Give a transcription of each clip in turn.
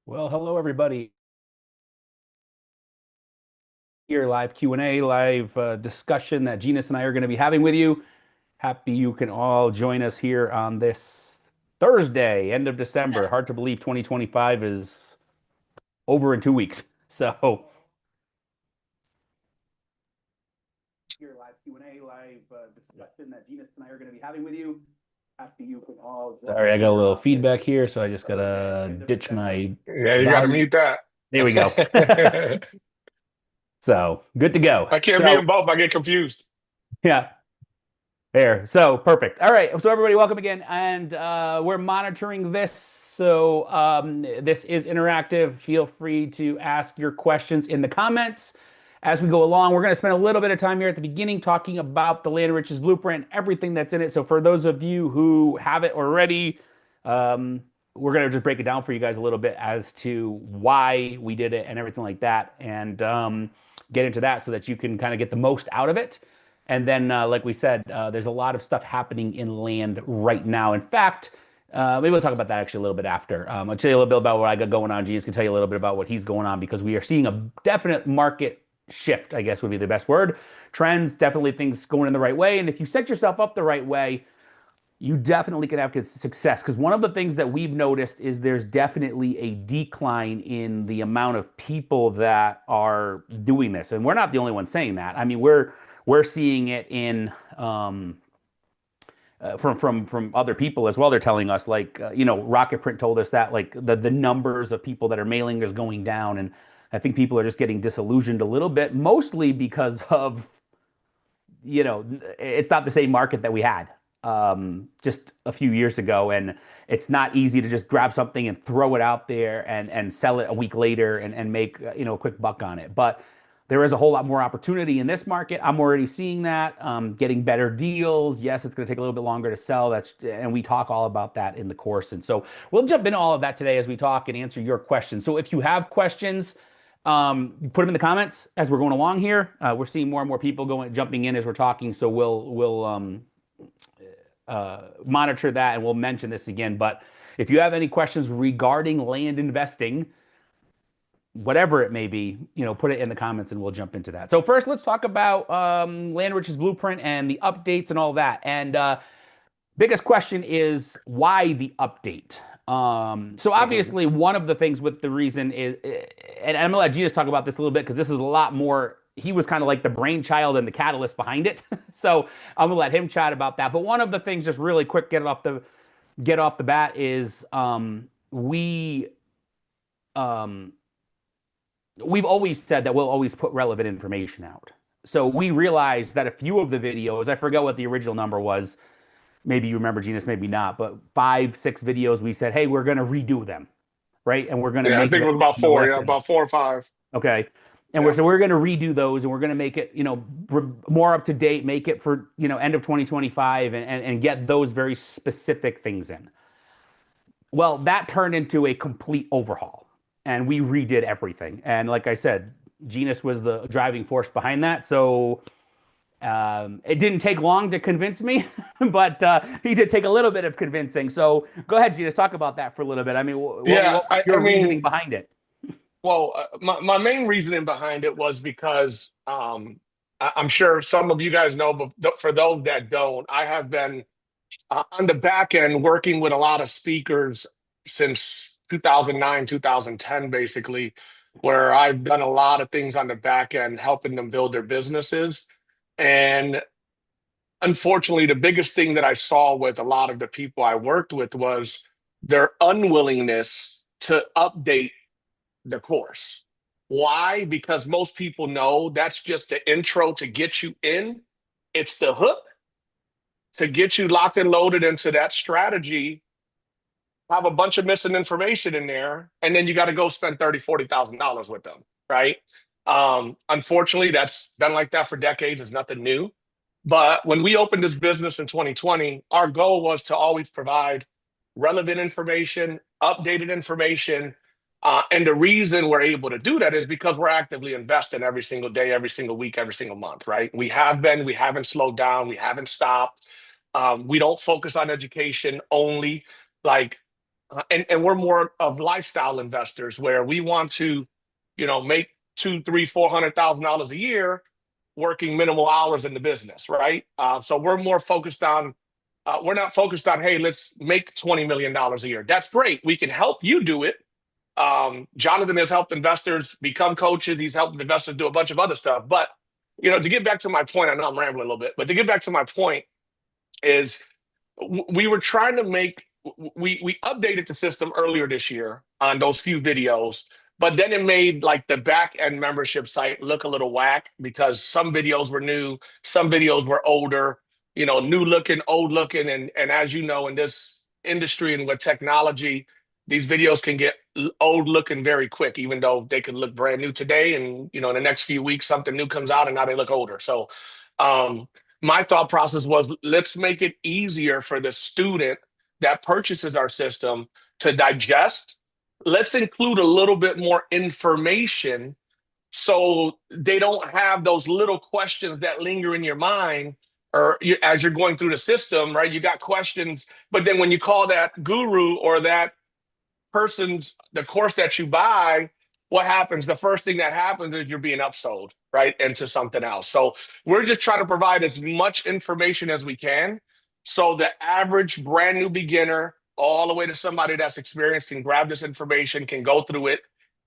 Well, hello everybody. Here, live Q&A, live discussion that Ginis and I are going to be having with you. Happy you can all join us here on this Thursday, end of December. Hard to believe 2025 is over in 2 weeks. So, here, live Q&A, live discussion that Ginis and I are going to be having with you. Happy you can all. Sorry, I got a little feedback here, so I just gotta ditch my Yeah, you got to volume. mute that. There we go. So good to go. I can't be So in both. I get confused. yeah. There. So perfect. All right. So everybody, welcome again. And we're monitoring this. So this is interactive. Feel free to ask your questions in the comments as we go along. We're going to spend a little bit of time here at the beginning talking about the Land Riches Blueprint, everything that's in it. So for those of you who have it already, we're going to just break it down for you guys a little bit as to why we did it and everything like that, and get into that so that you can kind of get the most out of it. And then, like we said, there's a lot of stuff happening in land right now. In fact, maybe we'll talk about that actually a little bit after. I'll tell you a little bit about what I got going on. Genius can tell you a little bit about what he's going on because we are seeing a definite market shift, I guess would be the best word. Trends, definitely things going in the right way. And if you set yourself up the right way, you definitely can have success. Because one of the things that we've noticed is there's definitely a decline in the amount of people that are doing this. And we're not the only ones saying that. I mean, we're seeing it in from other people as well. They're telling us like Rocket Print told us that like the numbers of people that are mailing is going down, and I think people are just getting disillusioned a little bit, mostly because of it's not the same market that we had just a few years ago, and it's not easy to just grab something and throw it out there and sell it a week later and make a quick buck on it. But there is a whole lot more opportunity in this market. I'm already seeing that, getting better deals. Yes, it's going to take a little bit longer to sell. And we talk all about that in the course. And so we'll jump into all of that today as we talk and answer your questions. So if you have questions, put them in the comments as we're going along here. We're seeing more and more people jumping in as we're talking. So we'll monitor that and we'll mention this again. But if you have any questions regarding land investing, whatever it may be, put it in the comments and we'll jump into that. So first, let's talk about Land Riches Blueprint and the updates and all that. And biggest question is why the update? So Mhm. obviously, one of the things with the reason is, and I'm gonna let Jesus talk about this a little bit because this is a lot more. He was kind of like the brainchild and the catalyst behind it. So I'm gonna let him chat about that. But one of the things, just really quick, get off the bat, is um, we've always said that we'll always put relevant information out. So we realized that a few of the videos, I forget what the original number was. Maybe you remember, Genus, maybe not, but 5, 6 videos, we said, hey, we're going to redo them, right? And we're going to Yeah, I make think it them was about the four. Yeah, lesson. about 4 or 5. Okay. And Yeah. we're going to redo those and we're going to make it, more up to date, make it for, end of 2025 and get those very specific things in. Well, that turned into a complete overhaul and we redid everything. And like I said, Genus was the driving force behind that. So it didn't take long to convince me, but he did take a little bit of convincing. So go ahead, Genus, talk about that for a little bit. I mean, Yeah. what was I your mean, reasoning behind it? well, my main reasoning behind it was because I'm sure some of you guys know, but for those that don't, I have been on the back end working with a lot of speakers since 2009, 2010, basically, where I've done a lot of things on the back end, helping them build their businesses. And unfortunately, the biggest thing that I saw with a lot of the people I worked with was their unwillingness to update the course. Why? Because most people know that's just the intro to get you in. It's the hook to get you locked and loaded into that strategy, have a bunch of missing information in there, and then you got to go spend $30,000, $40,000 with them, right? Unfortunately, that's been like that for decades. It's nothing new. But when we opened this business in 2020, our goal was to always provide relevant information, updated information. And the reason we're able to do that is because we're actively investing every single day, every single week, every single month, right? We have been, we haven't slowed down, we haven't stopped. We don't focus on education only. Like And we're more of lifestyle investors where we want to, make two, three, $400,000 a year working minimal hours in the business, right? So we're more focused on, we're not focused on, hey, let's make $20 million a year. That's great. We can help you do it. Jonathan has helped investors become coaches. He's helped investors do a bunch of other stuff. But, to get back to my point, I know I'm rambling a little bit, but to get back to my point is we were trying to make we updated the system earlier this year on those few videos, but then it made like the back end membership site look a little whack because some videos were new, some videos were older, new looking, old looking, and as you know, in this industry and with technology, these videos can get old looking very quick, even though they could look brand new today, and in the next few weeks something new comes out and now they look older. So um my thought process was, let's make it easier for the student that purchases our system to digest. Let's include a little bit more information so they don't have those little questions that linger in your mind, or as you're going through the system, right? You got questions, but then when you call that guru or that the course that you buy, what happens? The first thing that happens is you're being upsold, right, into something else. So we're just trying to provide as much information as we can so the average brand new beginner, all the way to somebody that's experienced, can grab this information, can go through it,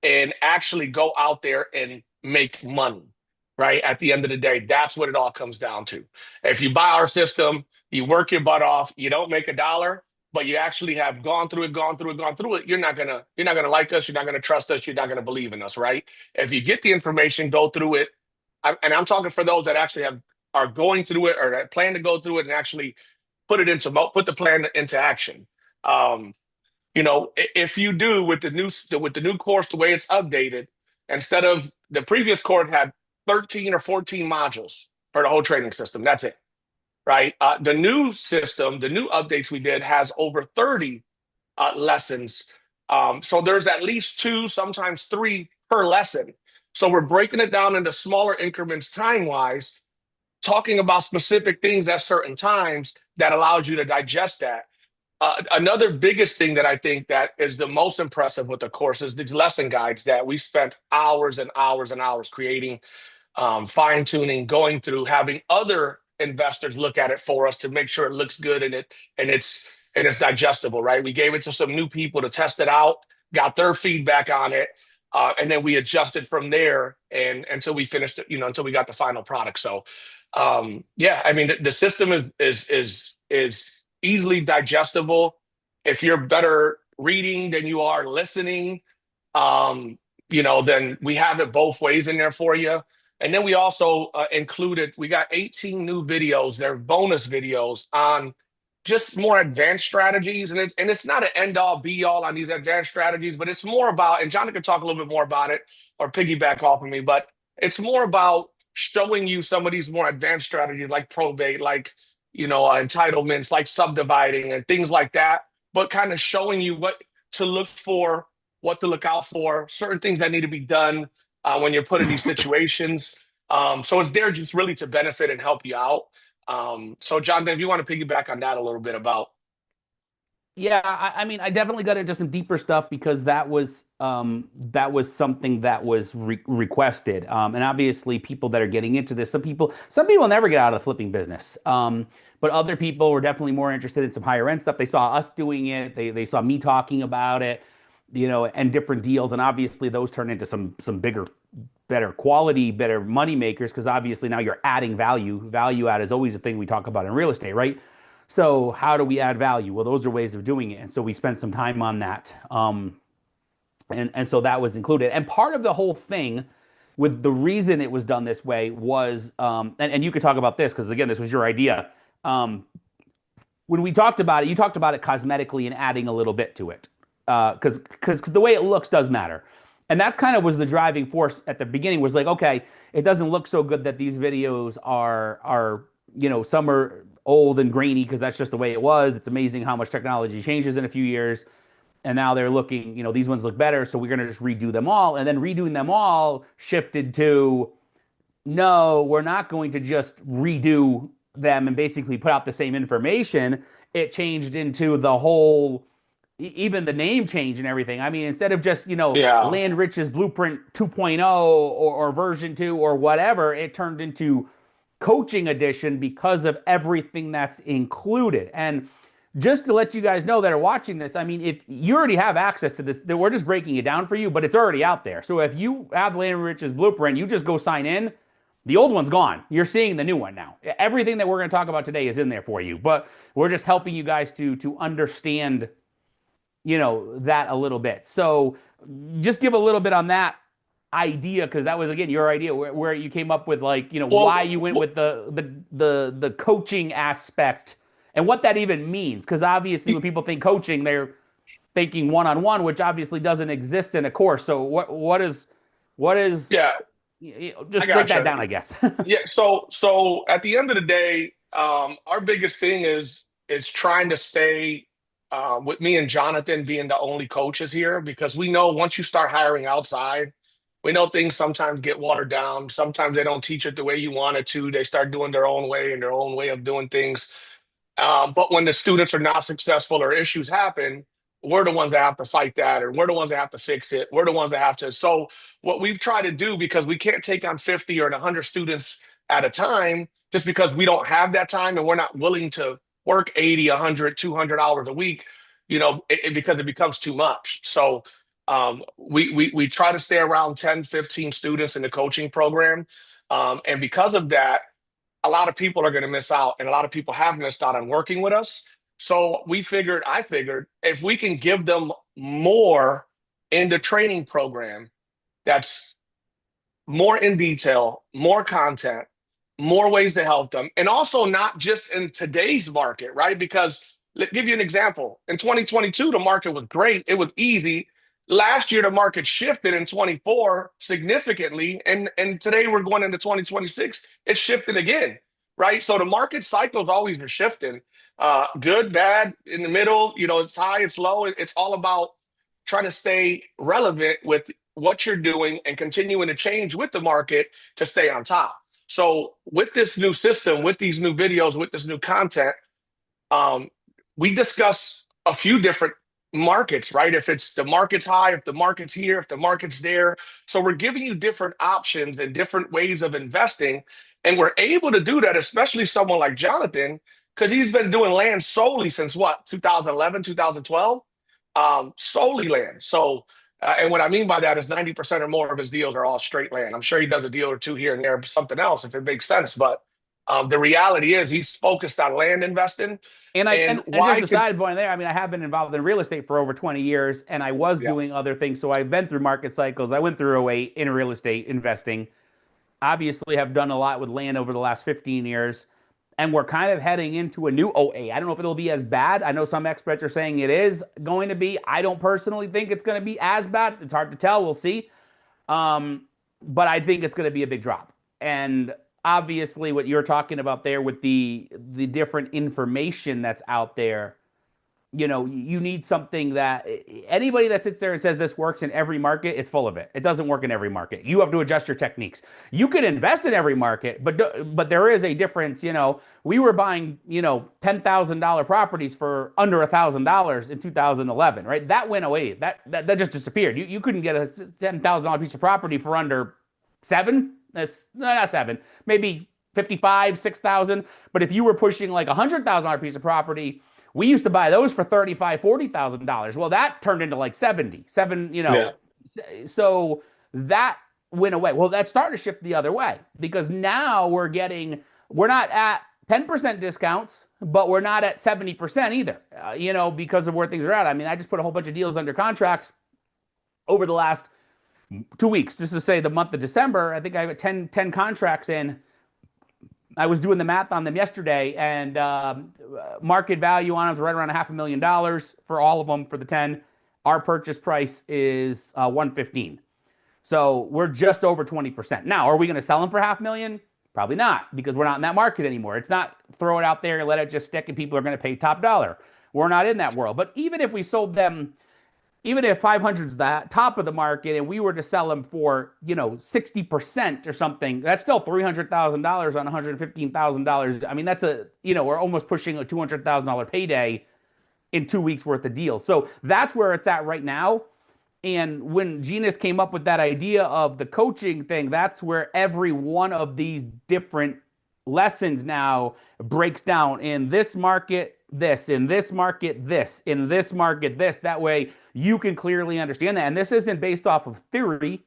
and actually go out there and make money, right? At the end of the day, that's what it all comes down to. If you buy our system, you work your butt off, you don't make a dollar, but you actually have gone through it, gone through it, gone through it, you're not gonna like us, you're not gonna trust us, you're not gonna believe in us, right? If you get the information, go through it, and I'm talking for those that actually are going through it or that plan to go through it and actually put the plan into action. Um, if you do with the new course, the way it's updated, instead of the previous course had 13 or 14 modules for the whole training system. That's it, right? The new system, the new updates we did has over 30 lessons. So there's at least two, sometimes three per lesson. So we're breaking it down into smaller increments time wise, talking about specific things at certain times that allows you to digest that. Another biggest thing that I think that is the most impressive with the course is these lesson guides that we spent hours and hours and hours creating, fine tuning, going through, having other investors look at it for us to make sure it looks good and it's digestible, right? We gave it to some new people to test it out, got their feedback on it, and then we adjusted from there and until we finished it, until we got the final product. So, yeah, I mean, the system is easily digestible. If you're better reading than you are listening, um, then we have it both ways in there for you. And then we also we got 18 new videos, they're bonus videos on just more advanced strategies. And it's not an end all be all on these advanced strategies, but it's more about, and John could talk a little bit more about it or piggyback off of me, but it's more about showing you some of these more advanced strategies like probate, like, entitlements, like subdividing and things like that, but kind of showing you what to look for, what to look out for, certain things that need to be done when you're put in these situations. So it's there just really to benefit and help you out. So Jonathan, if you want to piggyback on that a little bit about. Yeah, I mean, I definitely got into some deeper stuff because that was something that was requested, and obviously people that are getting into this, some people never get out of the flipping business, but other people were definitely more interested in some higher end stuff. They saw us doing it, they saw me talking about it, and different deals, and obviously those turn into some bigger, better quality, better money makers because obviously now you're adding value. Value add is always a thing we talk about in real estate, right? So how do we add value? Well, those are ways of doing it. And so we spent some time on that. And so that was included. And part of the whole thing with the reason it was done this way was, and you could talk about this because again, this was your idea. When we talked about it, you talked about it cosmetically and adding a little bit to it. Because the way it looks does matter. And that's kind of was the driving force at the beginning was like, okay, it doesn't look so good that these videos are some are old and grainy because that's just the way it was. It's amazing how much technology changes in a few years. And now they're looking, these ones look better. So we're going to just redo them all. And then redoing them all shifted to, no, we're not going to just redo them and basically put out the same information. It changed into the whole even the name change and everything. I mean, instead of just, Yeah. Land Rich's Blueprint 2.0 or version 2 or whatever, it turned into Coaching Edition because of everything that's included. And just to let you guys know that are watching this, I mean, if you already have access to this, we're just breaking it down for you, but it's already out there. So if you have Land Rich's Blueprint, you just go sign in. The old one's gone. You're seeing the new one now. Everything that we're going to talk about today is in there for you, but we're just helping you guys to understand, that a little bit. So just give a little bit on that idea, because that was, again, your idea where you came up with, like, why Well, you went with the coaching aspect and what that even means. Because obviously when people think coaching, they're thinking one-on-one, which obviously doesn't exist in a course. So what is yeah, I just break that gotcha. down, I guess. Yeah, so at the end of the day, our biggest thing is trying to stay with me and Jonathan being the only coaches here, because we know once you start hiring outside, we know things sometimes get watered down. Sometimes they don't teach it the way you want it to. They start doing their own way and their own way of doing things. But when the students are not successful or issues happen, we're the ones that have to fight that, or we're the ones that have to fix it. We're the ones that have to. So what we've tried to do, because we can't take on 50 or 100 students at a time, just because we don't have that time and we're not willing to work 80, 100, 200 hours a week, because it becomes too much. So we try to stay around 10, 15 students in the coaching program. And because of that, a lot of people are going to miss out, and a lot of people have missed out on working with us. So I figured if we can give them more in the training program, that's more in detail, more content, more ways to help them. And also not just in today's market, right? Because let give you an example. In 2022, the market was great. It was easy. Last year, the market shifted in 24 significantly. And today we're going into 2026. It's shifted again, right? So the market cycles always are shifting. Good, bad, in the middle, it's high, it's low. It's all about trying to stay relevant with what you're doing and continuing to change with the market to stay on top. So with this new system, with these new videos, with this new content, um, we discuss a few different markets, right? If it's the market's high, if the market's here, if the market's there. So we're giving you different options and different ways of investing. And we're able to do that, especially someone like Jonathan, because he's been doing land solely since what, 2011, 2012? Solely land. So, and what I mean by that is 90% or more of his deals are all straight land. I'm sure he does a deal or two here and there, something else if it makes sense. But the reality is he's focused on land investing. And I And and just why a could, side point there, I mean, I have been involved in real estate for over 20 years, and I was yeah, doing other things. So I've been through market cycles. I went through '08 in real estate investing. Obviously, have done a lot with land over the last 15 years. And we're kind of heading into a new '08. I don't know if it'll be as bad. I know some experts are saying it is going to be. I don't personally think it's going to be as bad. It's hard to tell. We'll see. Um, but I think it's going to be a big drop. And obviously, what you're talking about there with the different information that's out there, you need something that anybody that sits there and says this works in every market is full of it. It doesn't work in every market. You have to adjust your techniques. You can invest in every market, but there is a difference. We were buying $10,000 properties for under $1,000 in 2011, right? That went away. That just disappeared. You couldn't get a $10,000 piece of property for under seven. That's not seven, maybe 55, 6,000. But if you were pushing like $100,000 piece of property, we used to buy those for 35, $40,000. Well, that turned into like 70, seven, yeah, so that went away. Well, that's starting to shift the other way, because now we're not at 10% discounts, but we're not at 70% either, because of where things are at. I mean, I just put a whole bunch of deals under contract over the last 2 weeks, just to say the month of December. I think I have 10 contracts in. I was doing the math on them yesterday, and market value on them is right around $500,000 for all of them for the 10. Our purchase price is 115. So we're just over 20%. Now, are we going to sell them for 500,000? Probably not, because we're not in that market anymore. It's not throw it out there and let it just stick and people are going to pay top dollar. We're not in that world. But even if we sold them, even if 500 is the top of the market and we were to sell them for, 60% or something, that's still $300,000 on $115,000. I mean, we're almost pushing a $200,000 payday in 2 weeks worth of deals. So that's where it's at right now. And when Ginis came up with that idea of the coaching thing, that's where every one of these different lessons now breaks down in this market, this, in this market, this, in this market, this. That way you can clearly understand that. And this isn't based off of theory.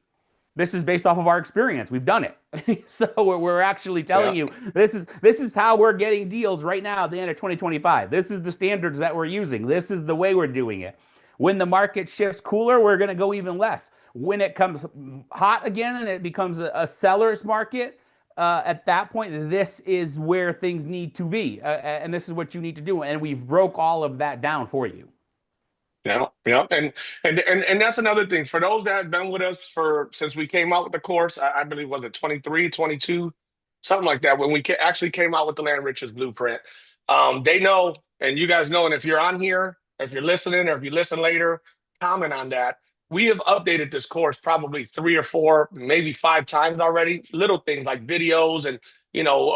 This is based off of our experience. We've done it. So we're actually telling Yeah. you this is how we're getting deals right now at the end of 2025. This is the standards that we're using. This is the way we're doing it. When the market shifts cooler, we're going to go even less. When it comes hot again and it becomes a seller's market, at that point, this is where things need to be, and this is what you need to do. And we've broke all of that down for you. Yeah, yeah, and that's another thing for those that have been with us for since we came out with the course. I believe was it 23, 22, something like that. When we actually came out with the Land Riches Blueprint, they know, and you guys know, and if you're on here, if you're listening, or if you listen later, comment on that. We have updated this course probably 3 or 4, maybe 5 times already. Little things like videos and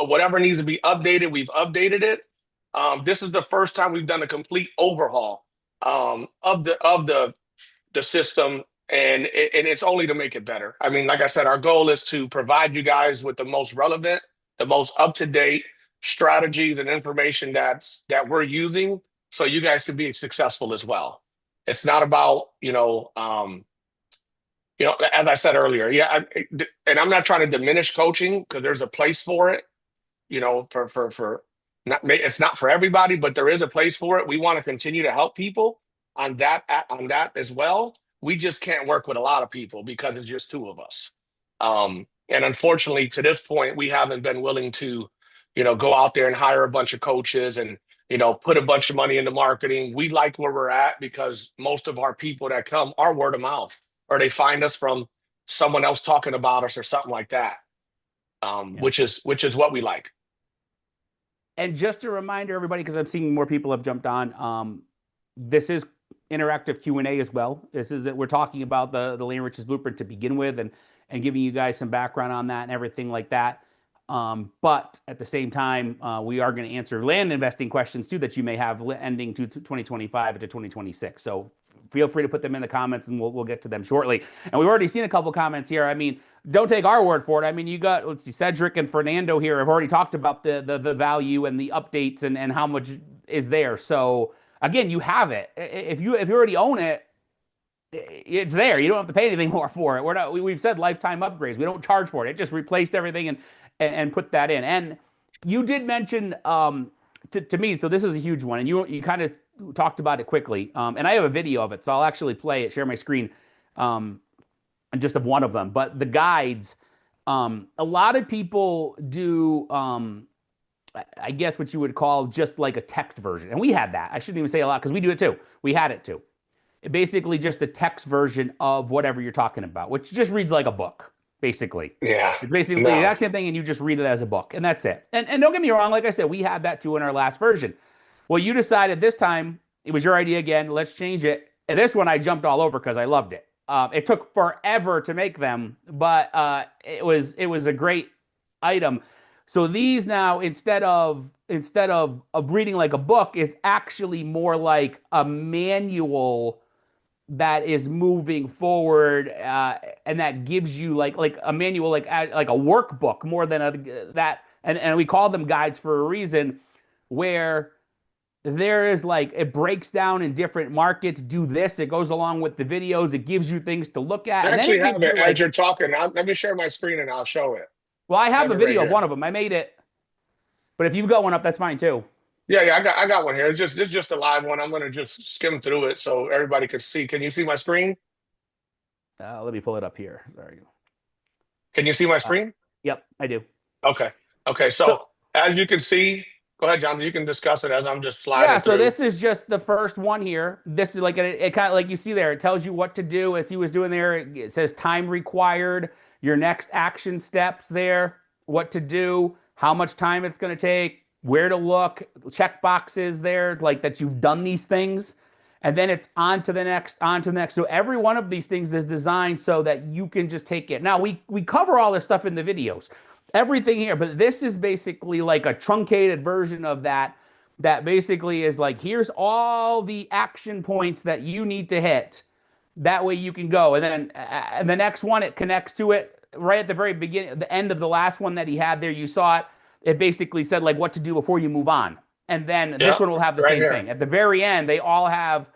whatever needs to be updated, we've updated it. This is the first time we've done a complete overhaul of the system, and it's only to make it better. I mean, like I said, our goal is to provide you guys with the most relevant, the most up to date strategies and information that we're using, so you guys can be successful as well. It's not about as I said earlier, yeah, and I'm not trying to diminish coaching because there's a place for it. For not it's not for everybody, but there is a place for it. We want to continue to help people on that as well. We just can't work with a lot of people because it's just two of us. And unfortunately, to this point, we haven't been willing to, go out there and hire a bunch of coaches and put a bunch of money into marketing. We like where we're at because most of our people that come are word of mouth, or they find us from someone else talking about us or something like that. Yeah. Which is what we like. And just a reminder, everybody, because I'm seeing more people have jumped on. This is interactive Q&A as well. This is that we're talking about the Land Riches Blueprint to begin with, and giving you guys some background on that and everything like that. But at the same time, we are going to answer land investing questions too that you may have ending to 2025 to 2026. So feel free to put them in the comments, and we'll get to them shortly. And we've already seen a couple comments here. I mean, don't take our word for it. I mean, you got, let's see, Cedric and Fernando here have already talked about the value and the updates and how much is there. So again, you have it. If you already own it, it's there. You don't have to pay anything more for it. We've said lifetime upgrades. We don't charge for it. It just replaced everything and put that in. And you did mention to me, so this is a huge one, and you kind of talked about it quickly. And I have a video of it, so I'll actually play it, share my screen, and just of one of them. But the guides, a lot of people do. I guess what you would call just like a text version. And we had that. I shouldn't even say a lot because we do it too. We had it too. Basically just a text version of whatever you're talking about, which just reads like a book, basically. Yeah. It's basically the No. exact same thing, and you just read it as a book, and that's it. And don't get me wrong, like I said, we had that too in our last version. Well, you decided this time it was your idea again. Let's change it. And this one I jumped all over because I loved it. It took forever to make them, but it was a great item. So these now, instead of reading like a book, is actually more like a manual that is moving forward, and that gives you like a manual, like a workbook more than that. And we call them guides for a reason, where there is like it breaks down in different markets. Do this. It goes along with the videos. It gives you things to look at, I and then actually it have gives it you as like. you're talking. Let me share my screen and I'll show it. Well, I I have have a it right video of here. one of them. I made it, but if you've got one up, that's fine too. Yeah, yeah, I got one here. This is just a live one. I'm gonna just skim through it so everybody can see. Can you see my screen? Let me pull it up here. There you Can you see my go. screen? Yep, I do. Okay. Okay. So So as you can see, go ahead, John. You can discuss it as I'm just yeah, sliding so through. this is just the first one here. This is like it kind of like you see there. It tells you what to do as he was doing there. It says time required, your next action steps there, what to do, how much time it's going to take, where to look, check boxes there, like that you've done these things. And then it's on to the next, on to the next. So every one of these things is designed so that you can just take it. Now we cover all this stuff in the videos, everything here, but this is basically like a truncated version of that. that basically is like, here's all the action points that you need to hit. That way you can go. And then the next one, it connects to it right at the very beginning, the end of the last one that he had there. You saw it. It basically said like what to do before you move on. And then this Yep. one will have the Right same here. thing. At the very end, they all have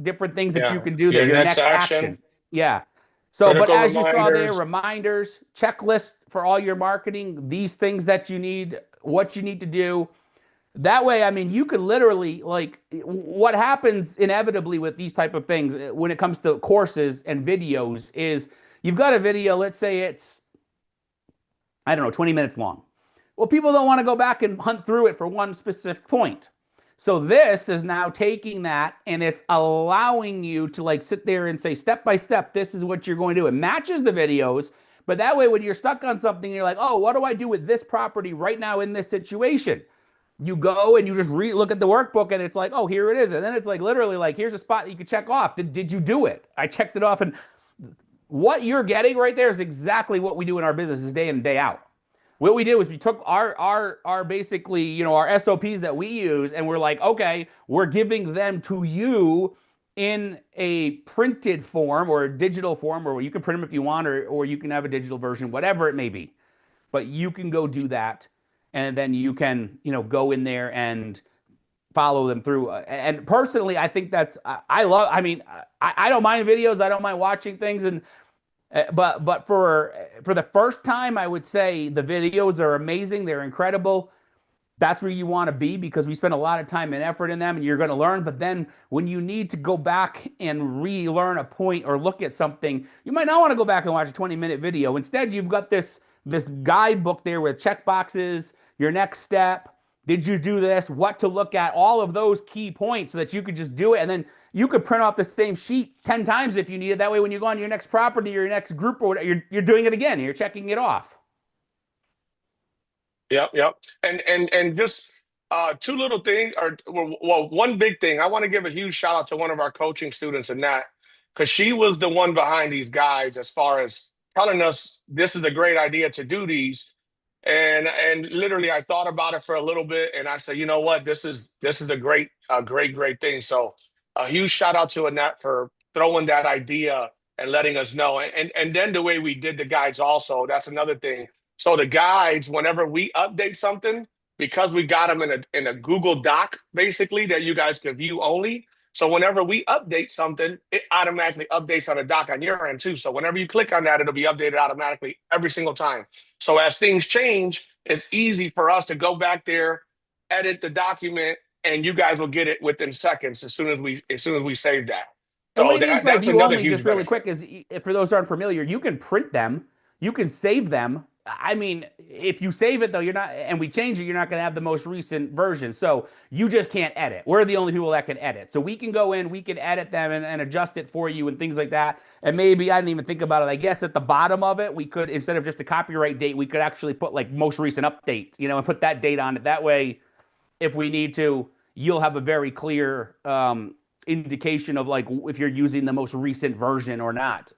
different things that you Yeah. can do there. Your Your next next action, action. Yeah. So, but critical as you saw there, reminders. reminders, checklist for all your marketing, these things that you need, what you need to do. That way, I mean, you could literally like what happens inevitably with these type of things when it comes to courses and videos is you've got a video, let's say it's, I don't know, 20 minutes long. Well, people don't want to go back and hunt through it for one specific point. So this is now taking that and it's allowing you to like sit there and say step by step, this is what you're going to do. It matches the videos, but that way when you're stuck on something, you're like, oh, what do I do with this property right now in this situation? You go and you just look at the workbook and it's like, oh, here it is. And then it's like literally like, here's a spot that you could check off. Did you do it? I checked it off. And what you're getting right there is exactly what we do in our business is day in and day out. What we did was we took our basically, you know, our SOPs that we use and we're like, okay, we're giving them to you in a printed form or a digital form, or you can print them if you want, or you can have a digital version, whatever it may be. But you can go do that and then you can, you know, go in there and follow them through. And personally, I think that's I love. I mean, I don't mind videos. I don't mind watching things, and but for the first time, I would say the videos are amazing. They're incredible. That's where you want to be because we spend a lot of time and effort in them, and you're going to learn. But then when you need to go back and relearn a point or look at something, you might not want to go back and watch a 20-minute video. Instead, you've got this guidebook there with check boxes, your next step. Did you do this? What to look at? All of those key points so that you could just do it. And then you could print off the same sheet 10 times if you needed. That way, when you go on your next property or your next group or whatever, you're doing it again. You're checking it off. Yep, yep. And just two little things, or well, one big thing. I want to give a huge shout out to one of our coaching students in that, because she was the one behind these guides as far as telling us this is a great idea to do these. And literally, I thought about it for a little bit, and I said, you know what, this is a great thing. So a huge shout out to Annette for throwing that idea and letting us know. And then the way we did the guides also, that's another thing. So the guides, whenever we update something, because we got them in a Google Doc basically that you guys can view only. So whenever we update something, it automatically updates on a doc on your end too. So whenever you click on that, it'll be updated automatically every single time. So as things change, it's easy for us to go back there, edit the document, and you guys will get it within seconds as soon as we save that. And what So he means by that's view another only, huge just really benefit. quick, is for those who aren't familiar, you can print them, you can save them. I mean, if you save it though, you're not, and we change it, you're not going to have the most recent version. So you just can't edit. We're the only people that can edit. So we can go in, we can edit them and adjust it for you and things like that. And maybe I didn't even think about it. I guess at the bottom of it, we could, instead of just a copyright date, we could actually put like most recent update, you know, and put that date on it. That way, if we need to, you'll have a very clear indication of like if you're using the most recent version or not.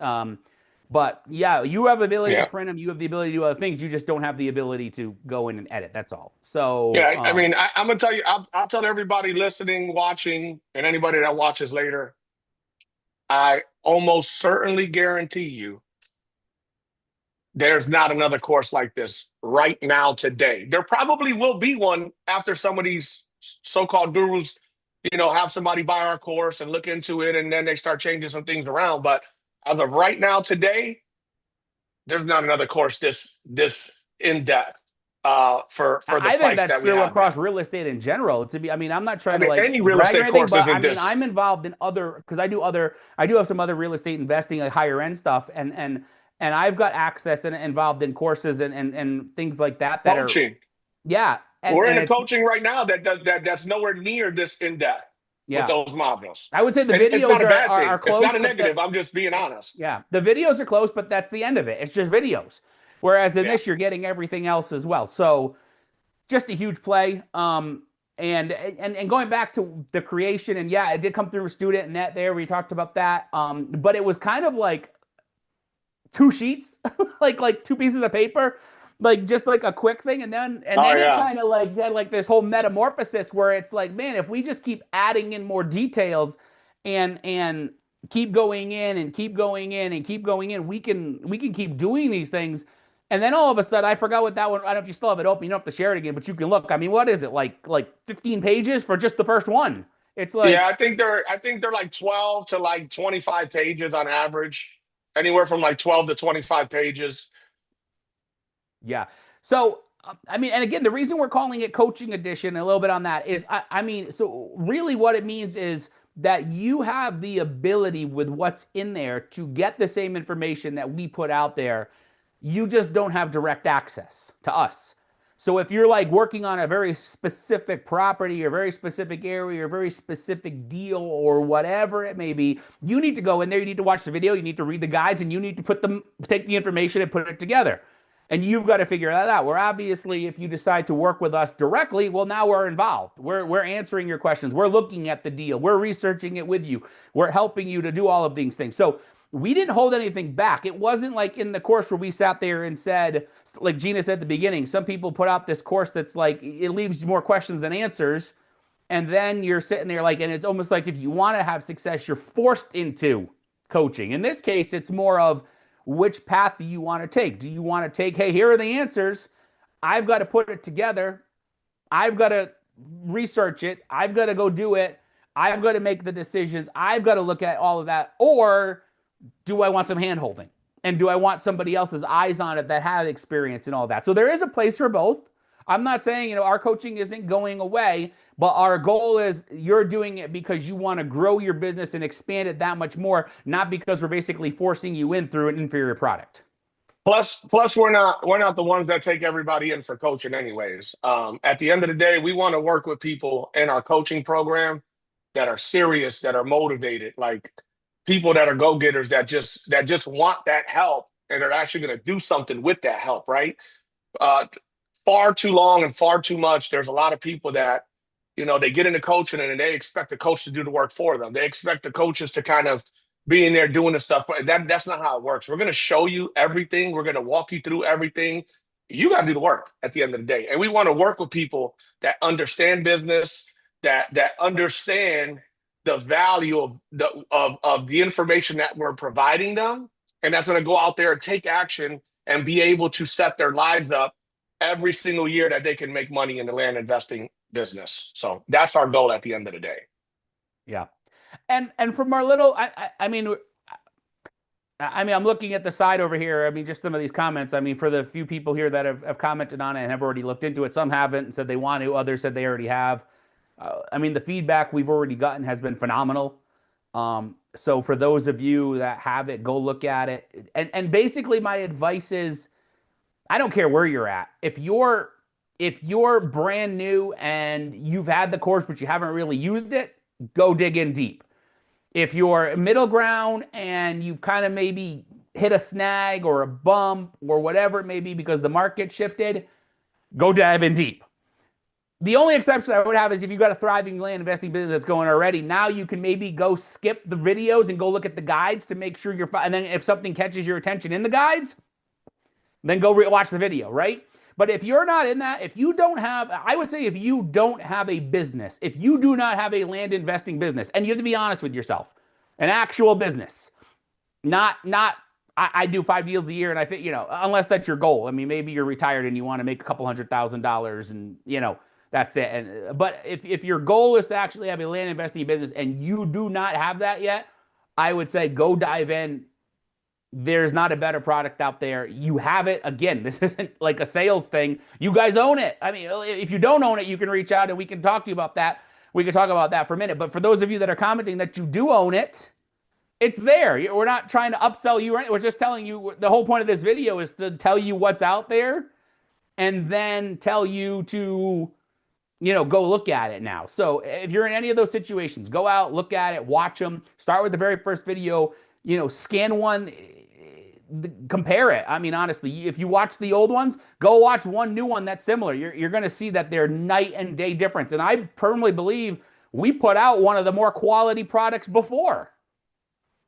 But yeah, you have the ability to Yeah. print them. You have the ability to do other things. You just don't have the ability to go in and edit. That's all. So Yeah, I mean, I'm gonna tell you, I'll tell everybody listening, watching, and anybody that watches later, I almost certainly guarantee you there's not another course like this right now today. There probably will be one after some of these so-called gurus, have somebody buy our course and look into it, and then they start changing some things around. But as of right now, today, there's not another course this in depth for the I think price that's that we true have it. across real estate in general. To be, I mean, I'm not I trying to mean, like any real brag or estate anything, course but I isn't mean, this. I'm involved in other because I do have some other real estate investing, like higher end stuff, and I've got access and involved in courses and things like that that are Coaching. yeah, We're in and a it's coaching right now that's nowhere near this in depth with yeah. those modules. I would say the And it's not videos a bad are thing. It's close, not a but the negative. I'm just being honest. yeah, the videos are close, but that's the end of it. It's just videos. Whereas in Yeah. this, you're getting everything else as well. So just a huge play. And going back to the creation, and yeah, it did come through a student net there. We talked about that. But it was kind of like two sheets, like two pieces of paper. like just like a quick thing, and Oh then it yeah. kind of like had like this whole metamorphosis where it's like, man, if we just keep adding in more details and keep going in and keep going in and keep going in, we can keep doing these things. And then all of a sudden, I forgot what that one. I don't know if you still have it open. You don't have to share it again, but you can look. I mean, what is it like 15 pages for just the first one? It's Yeah, like, I think they're like 12 to like 25 pages on average. Anywhere from like 12 to 25 pages. yeah. So, I mean, and again, the reason we're calling it coaching edition, a little bit on that is, I mean, so really what it means is that you have the ability with what's in there to get the same information that we put out there. You just don't have direct access to us. So if you're like working on a very specific property or very specific area or very specific deal or whatever it may be, you need to go in there, you need to watch the video, you need to read the guides, and you need to take the information and put it together. And you've got to figure that out. Where obviously, if you decide to work with us directly, well, now we're involved. We're answering your questions. We're looking at the deal. We're researching it with you. We're helping you to do all of these things. So we didn't hold anything back. It wasn't like in the course where we sat there and said, like Gina said at the beginning, some people put out this course that's like it leaves more questions than answers. And then you're sitting there like, and it's almost like if you want to have success, you're forced into coaching. In this case, it's more of which path do you want to take? Do you want to take, hey, here are the answers. I've got to put it together. I've got to research it. I've got to go do it. I've got to make the decisions. I've got to look at all of that. Or do I want some hand holding? And do I want somebody else's eyes on it that have experience and all that? So there is a place for both. I'm not saying, our coaching isn't going away, but our goal is you're doing it because you want to grow your business and expand it that much more, not because we're basically forcing you in through an inferior product. Plus, we're not the ones that take everybody in for coaching, anyways. At the end of the day, we want to work with people in our coaching program that are serious, that are motivated, like people that are go getters that just want that help and are actually going to do something with that help, right? Uh, Far too long and far too much. There's a lot of people that, they get into coaching and they expect the coach to do the work for them. They expect the coaches to kind of be in there doing the stuff. But that's not how it works. We're going to show you everything. We're going to walk you through everything. You got to do the work at the end of the day. And we want to work with people that understand business, that understand the value of the information that we're providing them, and that's going to go out there and take action and be able to set their lives up every single year that they can make money in the land investing business. So that's our goal at the end of the day. Yeah. And from our little, I mean, I'm looking at the side over here. I mean, just some of these comments. I mean, for the few people here that have commented on it and have already looked into it, some haven't and said they want to. Others said they already have. I mean, the feedback we've already gotten has been phenomenal. So for those of you that have it, go look at it. And basically, my advice is, I don't care where you're at. If you're brand new and you've had the course but you haven't really used it, go dig in deep. If you're middle ground and you've kind of maybe hit a snag or a bump or whatever it may be because the market shifted, go dive in deep. The only exception I would have is if you've got a thriving land investing business that's going already. Now you can maybe go skip the videos and go look at the guides to make sure you're fine. And then if something catches your attention in the guides, then go watch the video, right? But if you're not in that, if you don't have, I would say if you don't have a business, if you do not have a land investing business, and you have to be honest with yourself, an actual business, not I do 5 deals a year and I think, unless that's your goal. I mean, maybe you're retired and you want to make a couple $100,000 and, that's it. But if your goal is to actually have a land investing business and you do not have that yet, I would say go dive in. There's not a better product out there. You have it. Again, this isn't like a sales thing. You guys own it. I mean, if you don't own it, you can reach out and we can talk to you about that. We can talk about that for a minute. But for those of you that are commenting that you do own it, it's there. We're not trying to upsell you. We're just telling you, the whole point of this video is to tell you what's out there and then tell you to, go look at it now. So if you're in any of those situations, go out, look at it, watch them. Start with the very first video, scan one, compare it. I mean, honestly, if you watch the old ones, go watch one new one that's similar. You're going to see that they're night and day difference. And I firmly believe we put out one of the more quality products before.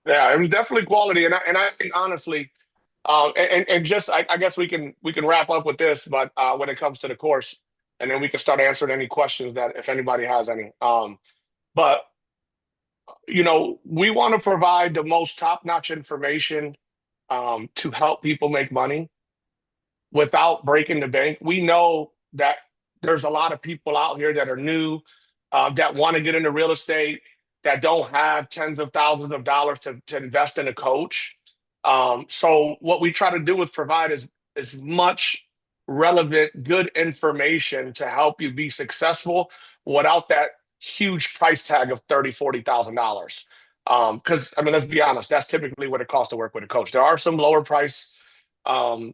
Yeah, it was definitely quality, and I think honestly, And just I guess we can wrap up with this, but when it comes to the course, and then we can start answering any questions that if anybody has any. But we want to provide the most top-notch information to help people make money without breaking the bank. We know that there's a lot of people out here that are new, that want to get into real estate, that don't have tens of thousands of dollars to invest in a coach. So what we try to do is provide as much relevant, good information to help you be successful without that huge price tag of 30, $40,000. Because I mean, let's be honest, that's typically what it costs to work with a coach. There are some lower price um,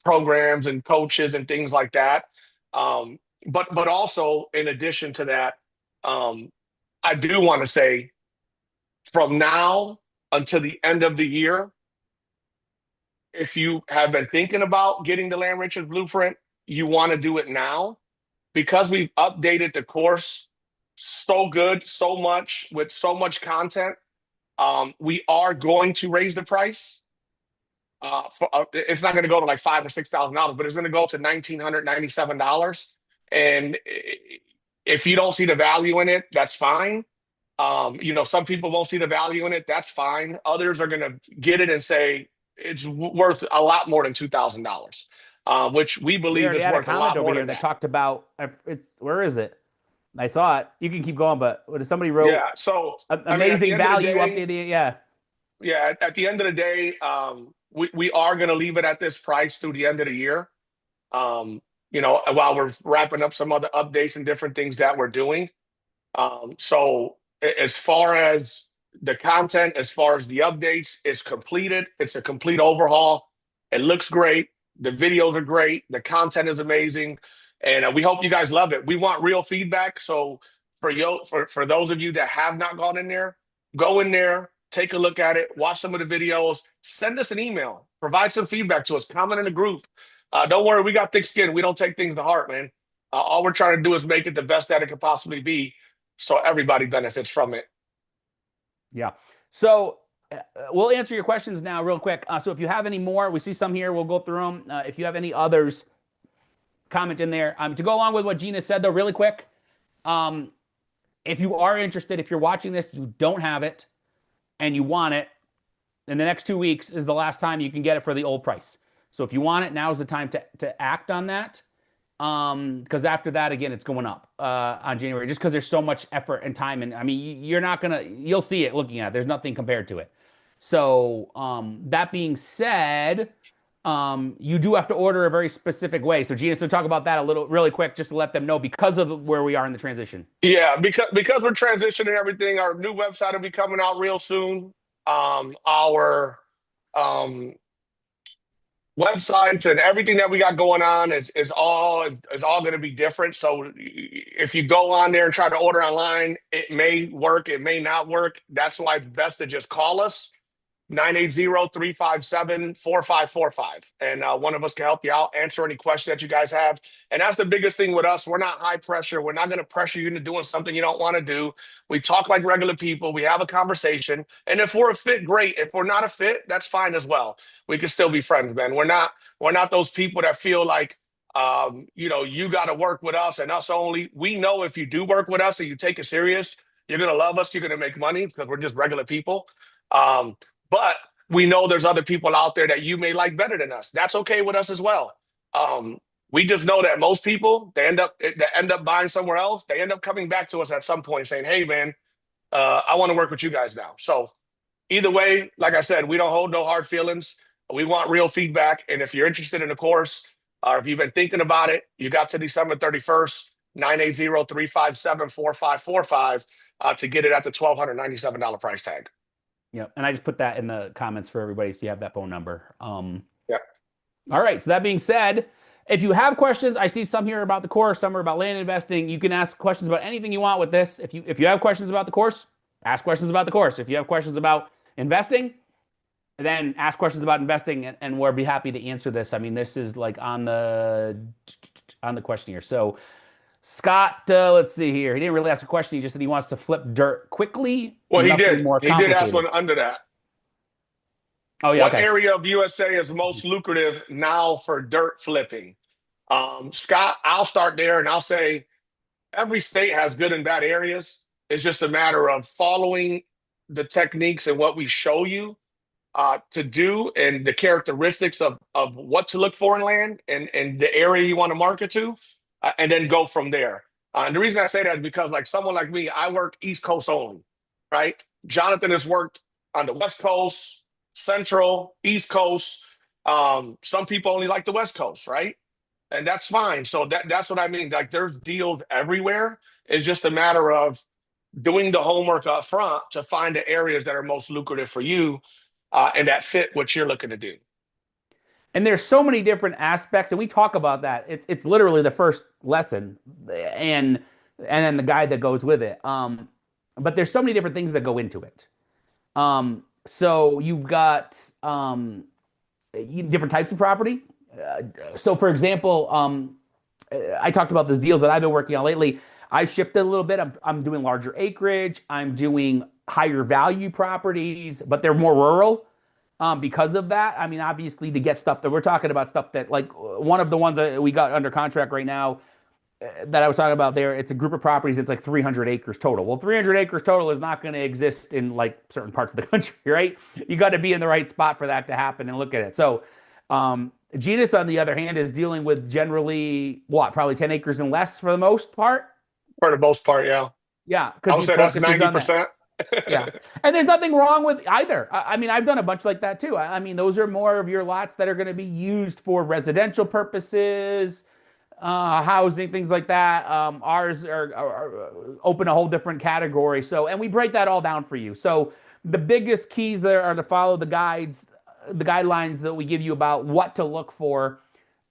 programs and coaches and things like that. But also in addition to that, um, I do want to say from now until the end of the year, if you have been thinking about getting the Land Riches Blueprint, you want to do it now because we've updated the course so good, so much with so much content. We are going to raise the price. It's not going to go to like $5,000 or $6,000, but it's going to go to $1,997. And if you don't see the value in it, that's fine. Some people won't see the value in it. That's fine. Others are going to get it and say it's worth a lot more than $2,000, which we We believe already is had a worth a comment lot over more here than that that. talked about it's where is it? I saw it. You can keep going, but what somebody wrote Yeah. So, I mean, at the amazing end of the value day, updated. Yeah. yeah, at the end of the day, we are going to leave it at this price through the end of the year. While we're wrapping up some other updates and different things that we're doing. So as far as the content, as far as the updates, it's completed. It's a complete overhaul. It looks great. The videos are great. The content is amazing, and we hope you guys love it. We want real feedback. So for those of you that have not gone in there, go in there, take a look at it, watch some of the videos, send us an email, provide some feedback to us, comment in the group. Don't worry, we got thick skin. We don't take things to heart, man. All we're trying to do is make it the best that it could possibly be so everybody benefits from it. Yeah. So we'll answer your questions now real quick. So if you have any more, we see some here. We'll go through them. If you have any others, comment in there. To go along with what Gina said, though, really quick, um, if you are interested, if you're watching this, you don't have it, and you want it, in the next 2 weeks is the last time you can get it for the old price. So if you want it, now is the time to act on that. Because after that, again, it's going up on January, just because there's so much effort and time. And I mean, you'll see it looking at it. There's nothing compared to it. So that being said, you do have to order a very specific way. So Gina, so talk about that a little really quick, just to let them know because of where we are in the transition. Yeah, because we're transitioning everything. Our new website will be coming out real soon. Our um, websites and everything that we got going on is all going to be different. So if you go on there and try to order online, it may work, it may not work. That's why it's best to just call us 980-357-4545. And one of us can help you out, answer any question that you guys have. And that's the biggest thing with us. We're not high pressure. We're not going to pressure you into doing something you don't want to do. We talk like regular people. We have a conversation. And if we're a fit, great. If we're not a fit, that's fine as well. We can still be friends, man. We're not those people that feel like you got to work with us and us only. We know if you do work with us and you take it serious, you're going to love us. You're going to make money because we're just regular people. Um, but we know there's other people out there that you may like better than us. That's okay with us as well. Um, we just know that most people they end up buying somewhere else. They end up coming back to us at some point saying, "Hey, man, I want to work with you guys now." So either way, like I said, we don't hold no hard feelings. We want real feedback. And if you're interested in the course, or if you've been thinking about it, you got to December 31st, 980-357-4545 to get it at the $1,297 price tag. Yeah, and I just put that in the comments for everybody so you have that phone number. Yeah. All right. So that being said, if you have questions, I see some here about the course, some are about land investing. You can ask questions about anything you want with this. If you have questions about the course, ask questions about the course. If you have questions about investing, then ask questions about investing, and we'll be happy to answer this. I mean, this is like on the question here. So Scott, let's see here. He didn't really ask a question. He just said he wants to flip dirt quickly. Well, he Nothing did. more He did ask complicated. one under that. Oh yeah, What okay. area of USA is most lucrative now for dirt flipping? Scott, I'll start there and I'll say every state has good and bad areas. It's just a matter of following the techniques and what we show you to do and the characteristics of what to look for in land and the area you want to market to, and then go from there. And the reason I say that is because, like someone like me, I work East Coast only, right? Jonathan has worked on the West Coast, Central, East Coast. Some people only like the West Coast, right? And that's fine. So that's what I mean. Like there's deals everywhere. It's just a matter of doing the homework up front to find the areas that are most lucrative for you and that fit what you're looking to do. And there's so many different aspects, and we talk about that. It's literally the first lesson, and then the guide that goes with it. But there's so many different things that go into it. So you've got different types of property. So, for example, I talked about those deals that I've been working on lately. I shifted a little bit. I'm doing larger acreage. I'm doing higher value properties, but they're more rural because of that. I mean, obviously, to get stuff that we're talking about, stuff that like one of the ones that we got under contract right now that I was talking about there, it's a group of properties. It's like 300 acres total. Well, 300 acres total is not going to exist in like certain parts of the country, right? You got to be in the right spot for that to happen and look at it. So, Ginis, on the other hand, is dealing with generally what, probably 10 acres and less for the most part. For the most part, yeah. Yeah, I because would he say that's focuses on that. 90%. Yeah. And there's nothing wrong with either. I mean, I've done a bunch like that too. I mean, those are more of your lots that are going to be used for residential purposes, housing, things like that. Ours are open a whole different category. So, and we break that all down for you. So, the biggest keys there are to follow the guides, the guidelines that we give you about what to look for,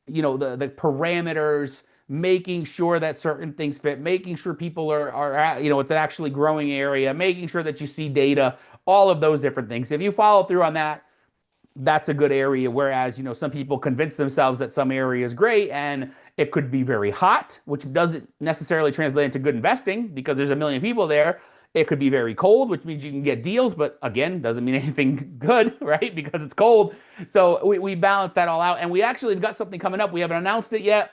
the parameters, making sure that certain things fit, making sure people are it's an actually growing area, making sure that you see data, all of those different things. If you follow through on that, that's a good area. Whereas, some people convince themselves that some area is great and it could be very hot, which doesn't necessarily translate into good investing because there's a million people there. It could be very cold, which means you can get deals, but again, doesn't mean anything good, right? Because it's cold. So we balance that all out. And we actually got something coming up. We haven't announced it yet.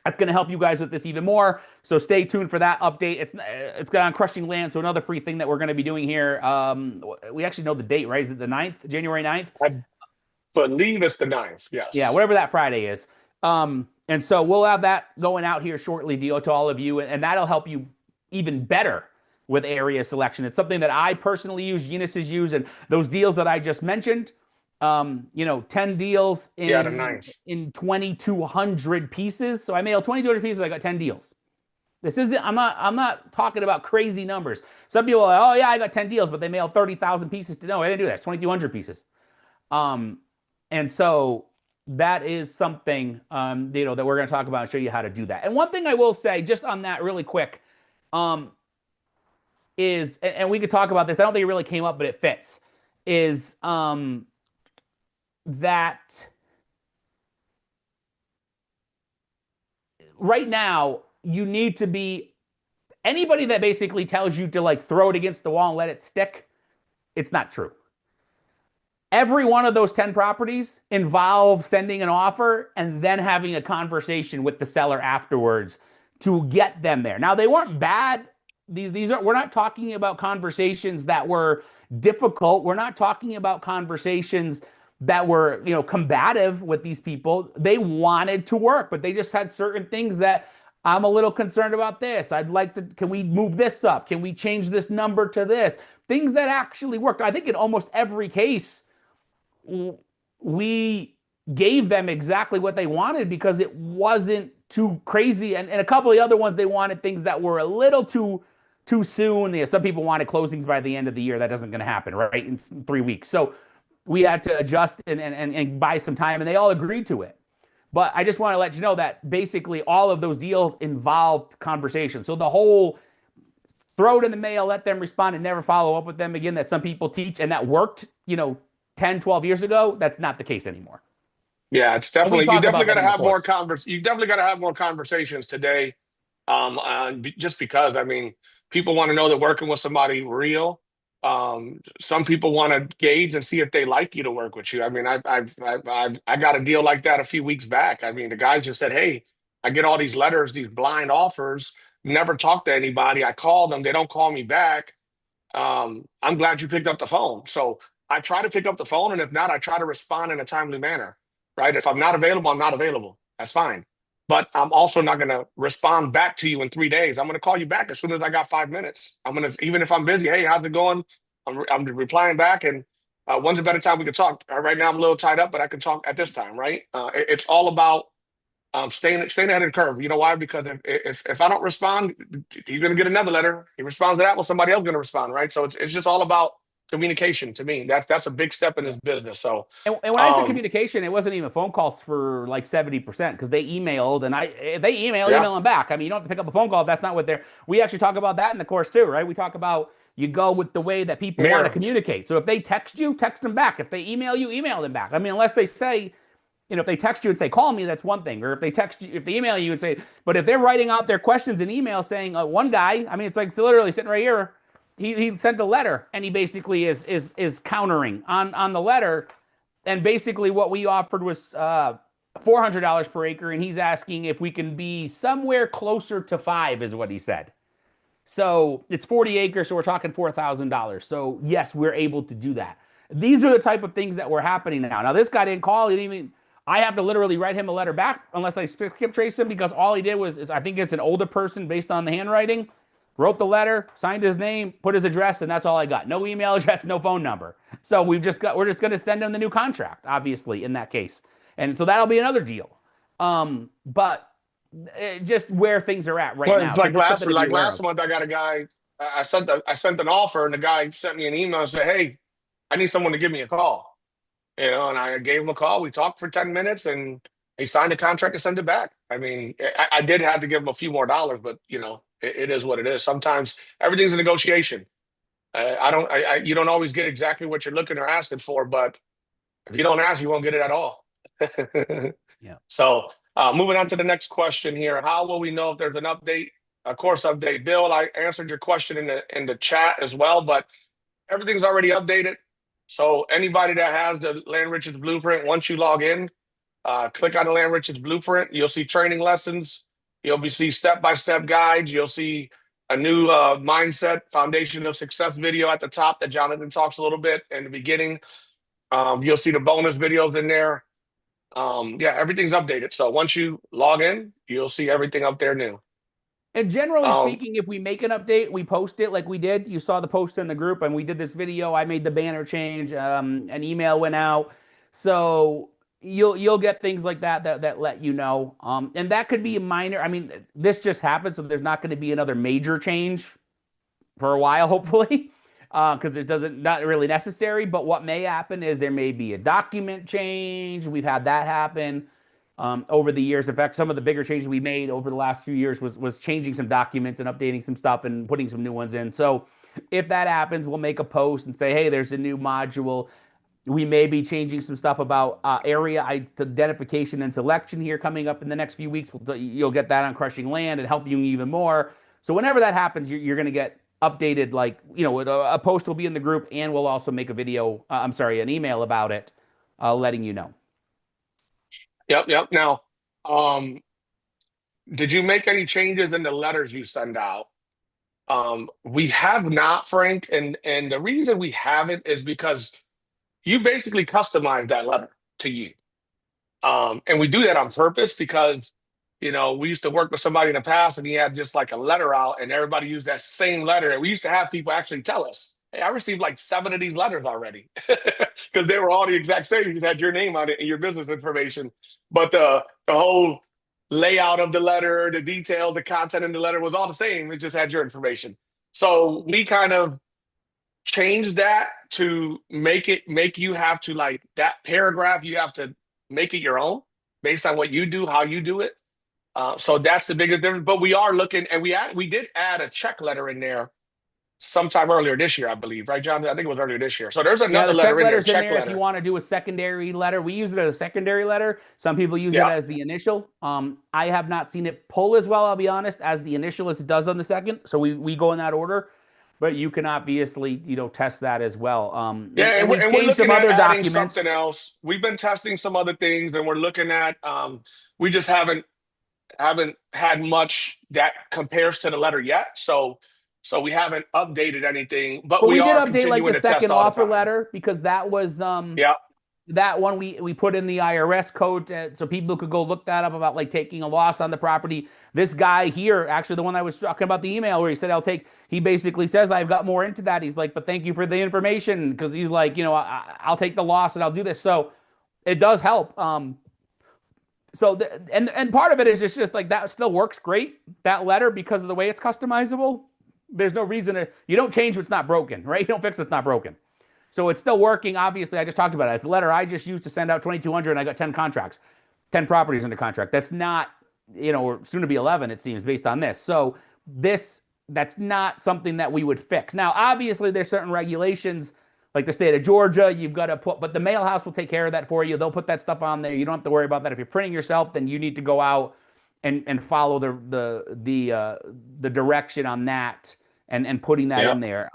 That's going to help you guys with this even more. So stay tuned for that update. It's got on Crushing Land, so another free thing that we're going to be doing here. We actually know the date, right? Is it the 9th, January 9th? I believe it's the ninth. Yeah, Yes. whatever that Friday is. And so we'll have that going out here shortly, Dio, to all of you, and that'll help you even better with area selection. It's something that I personally use, Eunice has used, and those deals that I just mentioned, 10 deals Yeah, the in ninth. 2,200 pieces. So I mailed 2,200 pieces, I got 10 deals. This isn't, I'm not talking about crazy numbers. Some people are like, oh yeah, I got 10 deals, but they mailed 30,000 pieces to, no, I didn't do that. It's 2,200 pieces. And so that is something, that we're going to talk about and show you how to do that. And one thing I will say just on that really quick, is, and we could talk about this, I don't think it really came up, but it fits, is that right now you need to be, anybody that basically tells you to like throw it against the wall and let it stick, it's not true. Every one of those 10 properties involves sending an offer and then having a conversation with the seller afterwards to get them there. Now, they weren't bad. These are, we're not talking about conversations that were difficult. We're not talking about conversations that were, combative with these people. They wanted to work, but they just had certain things that I'm a little concerned about this. I'd like to, can we move this up? Can we change this number to this? Things that actually worked. I think in almost every case, we gave them exactly what they wanted because it wasn't too crazy. And a couple of the other ones, they wanted things that were a little too soon. Some people wanted closings by the end of the year. That doesn't going to happen, right? In 3 weeks. So we had to adjust and buy some time, and they all agreed to it. But I just want to let you know that basically all of those deals involved conversation. So the whole throw it in the mail, let them respond, and never follow up with them again that some people teach, and that worked, 10, 12 years ago, that's not the case anymore. Yeah, it's And we definitely you talk definitely about got that to in the have more course. convers. You definitely got to have more conversations today. Just because I mean, people want to know they're working with somebody real. Some people want to gauge and see if they like you to work with you. I mean, I got a deal like that a few weeks back. I mean, the guy just said, "Hey, I get all these letters, these blind offers, never talk to anybody. I call them, they don't call me back. I'm glad you picked up the phone." So I try to pick up the phone, and if not, I try to respond in a timely manner, right? If I'm not available, I'm not available. That's fine. But I'm also not going to respond back to you in 3 days. I'm going to call you back as soon as I got 5 minutes. I'm going to, even if I'm busy, hey, how's it going? I'm replying back, and when's a better time we can talk? Right now, I'm a little tied up, but I can talk at this time, right? It's all about staying ahead of the curve. You know why? Because if I don't respond, he's going to get another letter. He responds to that, well, somebody else is going to respond, right? So it's just all about communication to me. That's a big step in this business. So And when I said um, communication, it wasn't even phone calls for like 70% because they emailed and if they yeah, email them back. I mean, you don't have to pick up a phone call if that's not what they're. We actually talk about that in the course too, right? We talk about you go with the way that people want to mirror. communicate. So if they text you, text them back. If they email you, email them back. I mean, unless they say, if they text you and say, call me, that's one thing. Or if they text you, if they email you and say, but if they're writing out their questions in email saying, one guy, I mean, it's like literally sitting right here. He sent a letter and he basically is countering on the letter. And basically what we offered was $400 per acre. And he's asking if we can be somewhere closer to five, is what he said. So it's 40 acres, so we're talking $4,000. So yes, we're able to do that. These are the type of things that were happening now. Now this guy didn't call. He didn't even. I have to literally write him a letter back unless I skip trace him because all he did was I think it's an older person based on the handwriting. Wrote the letter, signed his name, put his address, and that's all I got. No email address, no phone number. So we're just going to send him the new contract, obviously in that case, and so that'll be another deal. But just where things are at right Well, now. it's So just something to be like aware last of. month. I got a guy. I sent an offer, and the guy sent me an email and said, "Hey, I need someone to give me a call." And I gave him a call. We talked for 10 minutes, and he signed the contract and sent it back. I mean, I did have to give him a few more dollars, but it is what it is. Sometimes everything's a negotiation. I don't. You don't always get exactly what you're looking or asking for, but if you don't ask, you won't get it at all. Yeah. So, moving on to the next question here. How will we know if there's an update, a course update? Bill, I answered your question in the chat as well, but everything's already updated. So anybody that has the Land Riches Blueprint, once you log in, click on the Land Riches Blueprint. You'll see training lessons. See step-by-step guides. You'll see a new mindset, foundation of success video at the top that Jonathan talks a little bit in the beginning. You'll see the bonus videos in there. Yeah, everything's updated. So once you log in, you'll see everything up there new. And generally Um, speaking, if we make an update, we post it like we did. You saw the post in the group, and we did this video. I made the banner change. An email went out, so you'll get things like that let you know. And that could be a minor. I mean, this just happened, so there's not going to be another major change for a while, hopefully, because it doesn't not really necessary. But what may happen is there may be a document change. We've had that happen over the years. In fact, some of the bigger changes we made over the last few years was changing some documents and updating some stuff and putting some new ones in. So if that happens, we'll make a post and say, hey, there's a new module. We may be changing some stuff about area identification and selection here coming up in the next few weeks. You'll get that on Crushing Land and help you even more. So whenever that happens, you're going to get updated. Like a post will be in the group, and we'll also make a video. I'm sorry, an email about it, letting you know. yep, yep. Now, um, did you make any changes in the letters you send out? We have not, Frank, and the reason we haven't is because you basically customize that letter to you. And we do that on purpose because, we used to work with somebody in the past and he had just like a letter out and everybody used that same letter. And we used to have people actually tell us, hey, I received like 7 of these letters already because they were all the exact same. You just had your name on it and your business information. But the whole layout of the letter, the details, the content in the letter was all the same. It just had your information. So we kind of changed that to make you have to like that paragraph, you have to make it your own based on what you do, how you do it. So that's the biggest difference. But we are looking, and we did add a check letter in there sometime earlier this year, I believe, right, John? I think it was earlier this year. So there's Yeah, another the check letter in there, letter's in check there if you letter. want to do a secondary letter. We use it as a secondary letter. Some people use it Yeah. as the initial. I have not seen it pull as well, I'll be honest, as the initial as it does on the second. So we go in that order. but you can obviously, test that as well. Yeah, And we've and we're changed some looking at other adding something documents. else. We've been testing some other things, and we're looking at. We just haven't had much that compares to the letter yet. So we haven't updated anything, but But we we did are update like continuing the to test second all the offer time. letter because that was Yeah, that one we put in the IRS code so people could go look that up about like taking a loss on the property. This guy here, actually the one I was talking about the email where he said he basically says I've got more into that. He's like, but thank you for the information because he's like, I'll take the loss and I'll do this. So it does help. And part of it is just like that still works great, that letter, because of the way it's customizable. There's no reason you don't change what's not broken, right? You don't fix what's not broken. So it's still working. Obviously, I just talked about it. It's a letter I just used to send out 2,200 and I got 10 contracts, 10 properties under contract. That's not, or soon to be 11, it seems, based on this. So that's not something that we would fix. Now, obviously, there's certain regulations like the state of Georgia, you've got to but the mail house will take care of that for you. They'll put that stuff on there. You don't have to worry about that. If you're printing yourself, then you need to go out and follow the direction on that and putting that yeah. in there.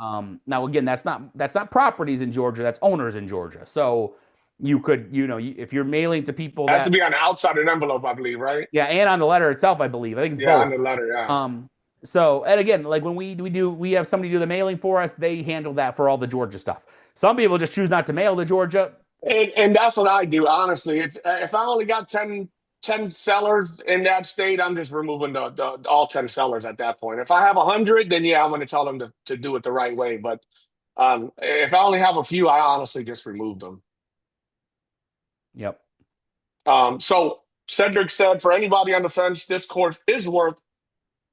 Now again, that's not properties in Georgia. That's owners in Georgia. So you could, if you're mailing to people It has to that, be on the outside of an envelope, I believe, right? yeah, and on the letter itself, I believe. I think it's Yeah, on both. the letter. Yeah. Um, and again, like when we have somebody do the mailing for us, they handle that for all the Georgia stuff. Some people just choose not to mail to Georgia. And that's what I do, honestly. If I only got 10 sellers in that state, I'm just removing the all 10 sellers at that point. If I have 100, then yeah, I'm going to tell them to do it the right way. But if I only have a few, I honestly just remove them. Yep. So Cedric said, for anybody on the fence, this course is worth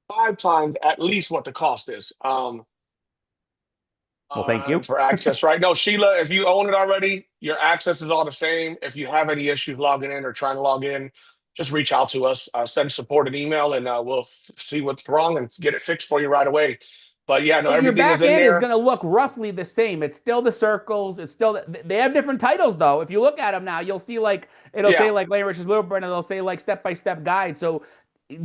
5 times at least what the cost is. Well, thank you. For access, right? No, Sheila, if you own it already, your access is all the same. If you have any issues logging in or trying to log in, just reach out to us. Send support an email, and we'll see what's wrong and get it fixed for you right away. But yeah, no, Your everything is back in end is there. going to look roughly the same. It's still the circles. It's still they have different titles though. If you look at them now, you'll see like it'll say Yeah, like Larry Rich's Blueprint, and it'll say like step by step guide. So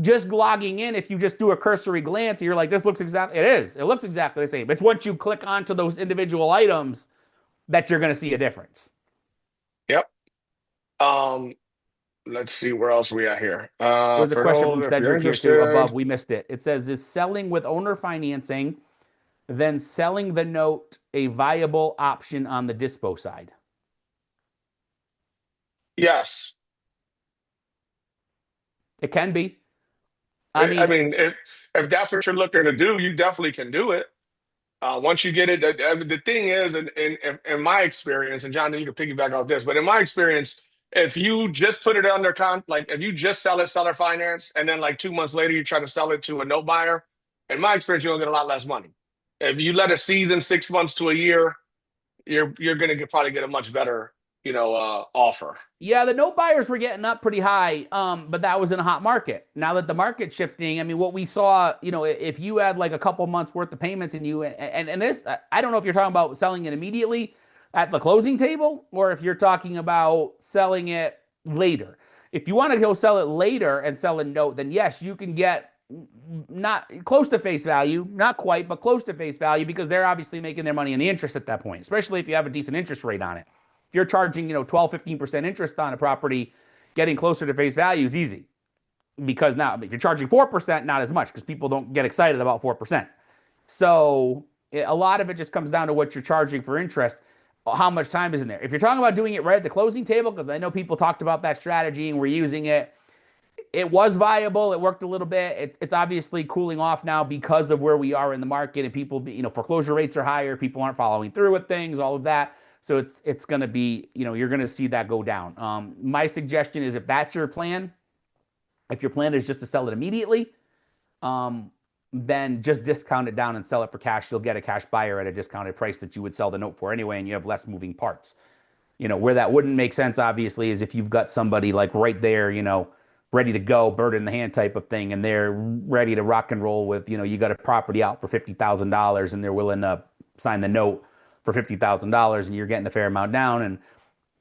just logging in, if you just do a cursory glance, you're like, this looks exactly. It is. It looks exactly the same. It's once you click onto those individual items that you're going to see a difference. yep. Um, let's see where else we at here. There was a For question from those, if you're Cedric here too above. interested, We missed it. It says, is selling with owner financing, then selling the note a viable option on the dispo side? yes. It can be. I I mean, mean, if that's what you're looking to do, you definitely can do it. Once you get it, the thing is, in my experience, and John, you can piggyback off this, but in my experience, if you just put it under like if you just sell it seller finance, and then like 2 months later you try to sell it to a note buyer, in my experience, you're gonna get a lot less money. If you let it season 6 months to a year, you're gonna probably get a much better, offer. yeah, the note buyers were getting up pretty high, but that was in a hot market. Now that the market's shifting, I mean, what we saw, if you had like a couple months worth of payments and this, I don't know if you're talking about selling it immediately at the closing table or if you're talking about selling it later. If you want to go sell it later and sell a note, then yes, you can get not close to face value, not quite, but close to face value because they're obviously making their money in the interest at that point, especially if you have a decent interest rate on it. If you're charging, 12, 15% interest on a property, getting closer to face value is easy. Because now, if you're charging 4%, not as much because people don't get excited about 4%. So a lot of it just comes down to what you're charging for interest, how much time is in there. If you're talking about doing it right at the closing table, because I know people talked about that strategy and we're using it, it was viable. It worked a little bit. It's obviously cooling off now because of where we are in the market and people, foreclosure rates are higher. People aren't following through with things, all of that. So it's going to be, you're going to see that go down. My suggestion is if that's your plan, if your plan is just to sell it immediately, then just discount it down and sell it for cash. You'll get a cash buyer at a discounted price that you would sell the note for anyway, and you have less moving parts. Where that wouldn't make sense, obviously, is if you've got somebody like right there, ready to go, bird in the hand type of thing, and they're ready to rock and roll with, you got a property out for $50,000 and they're willing to sign the note for $50,000 and you're getting a fair amount down. And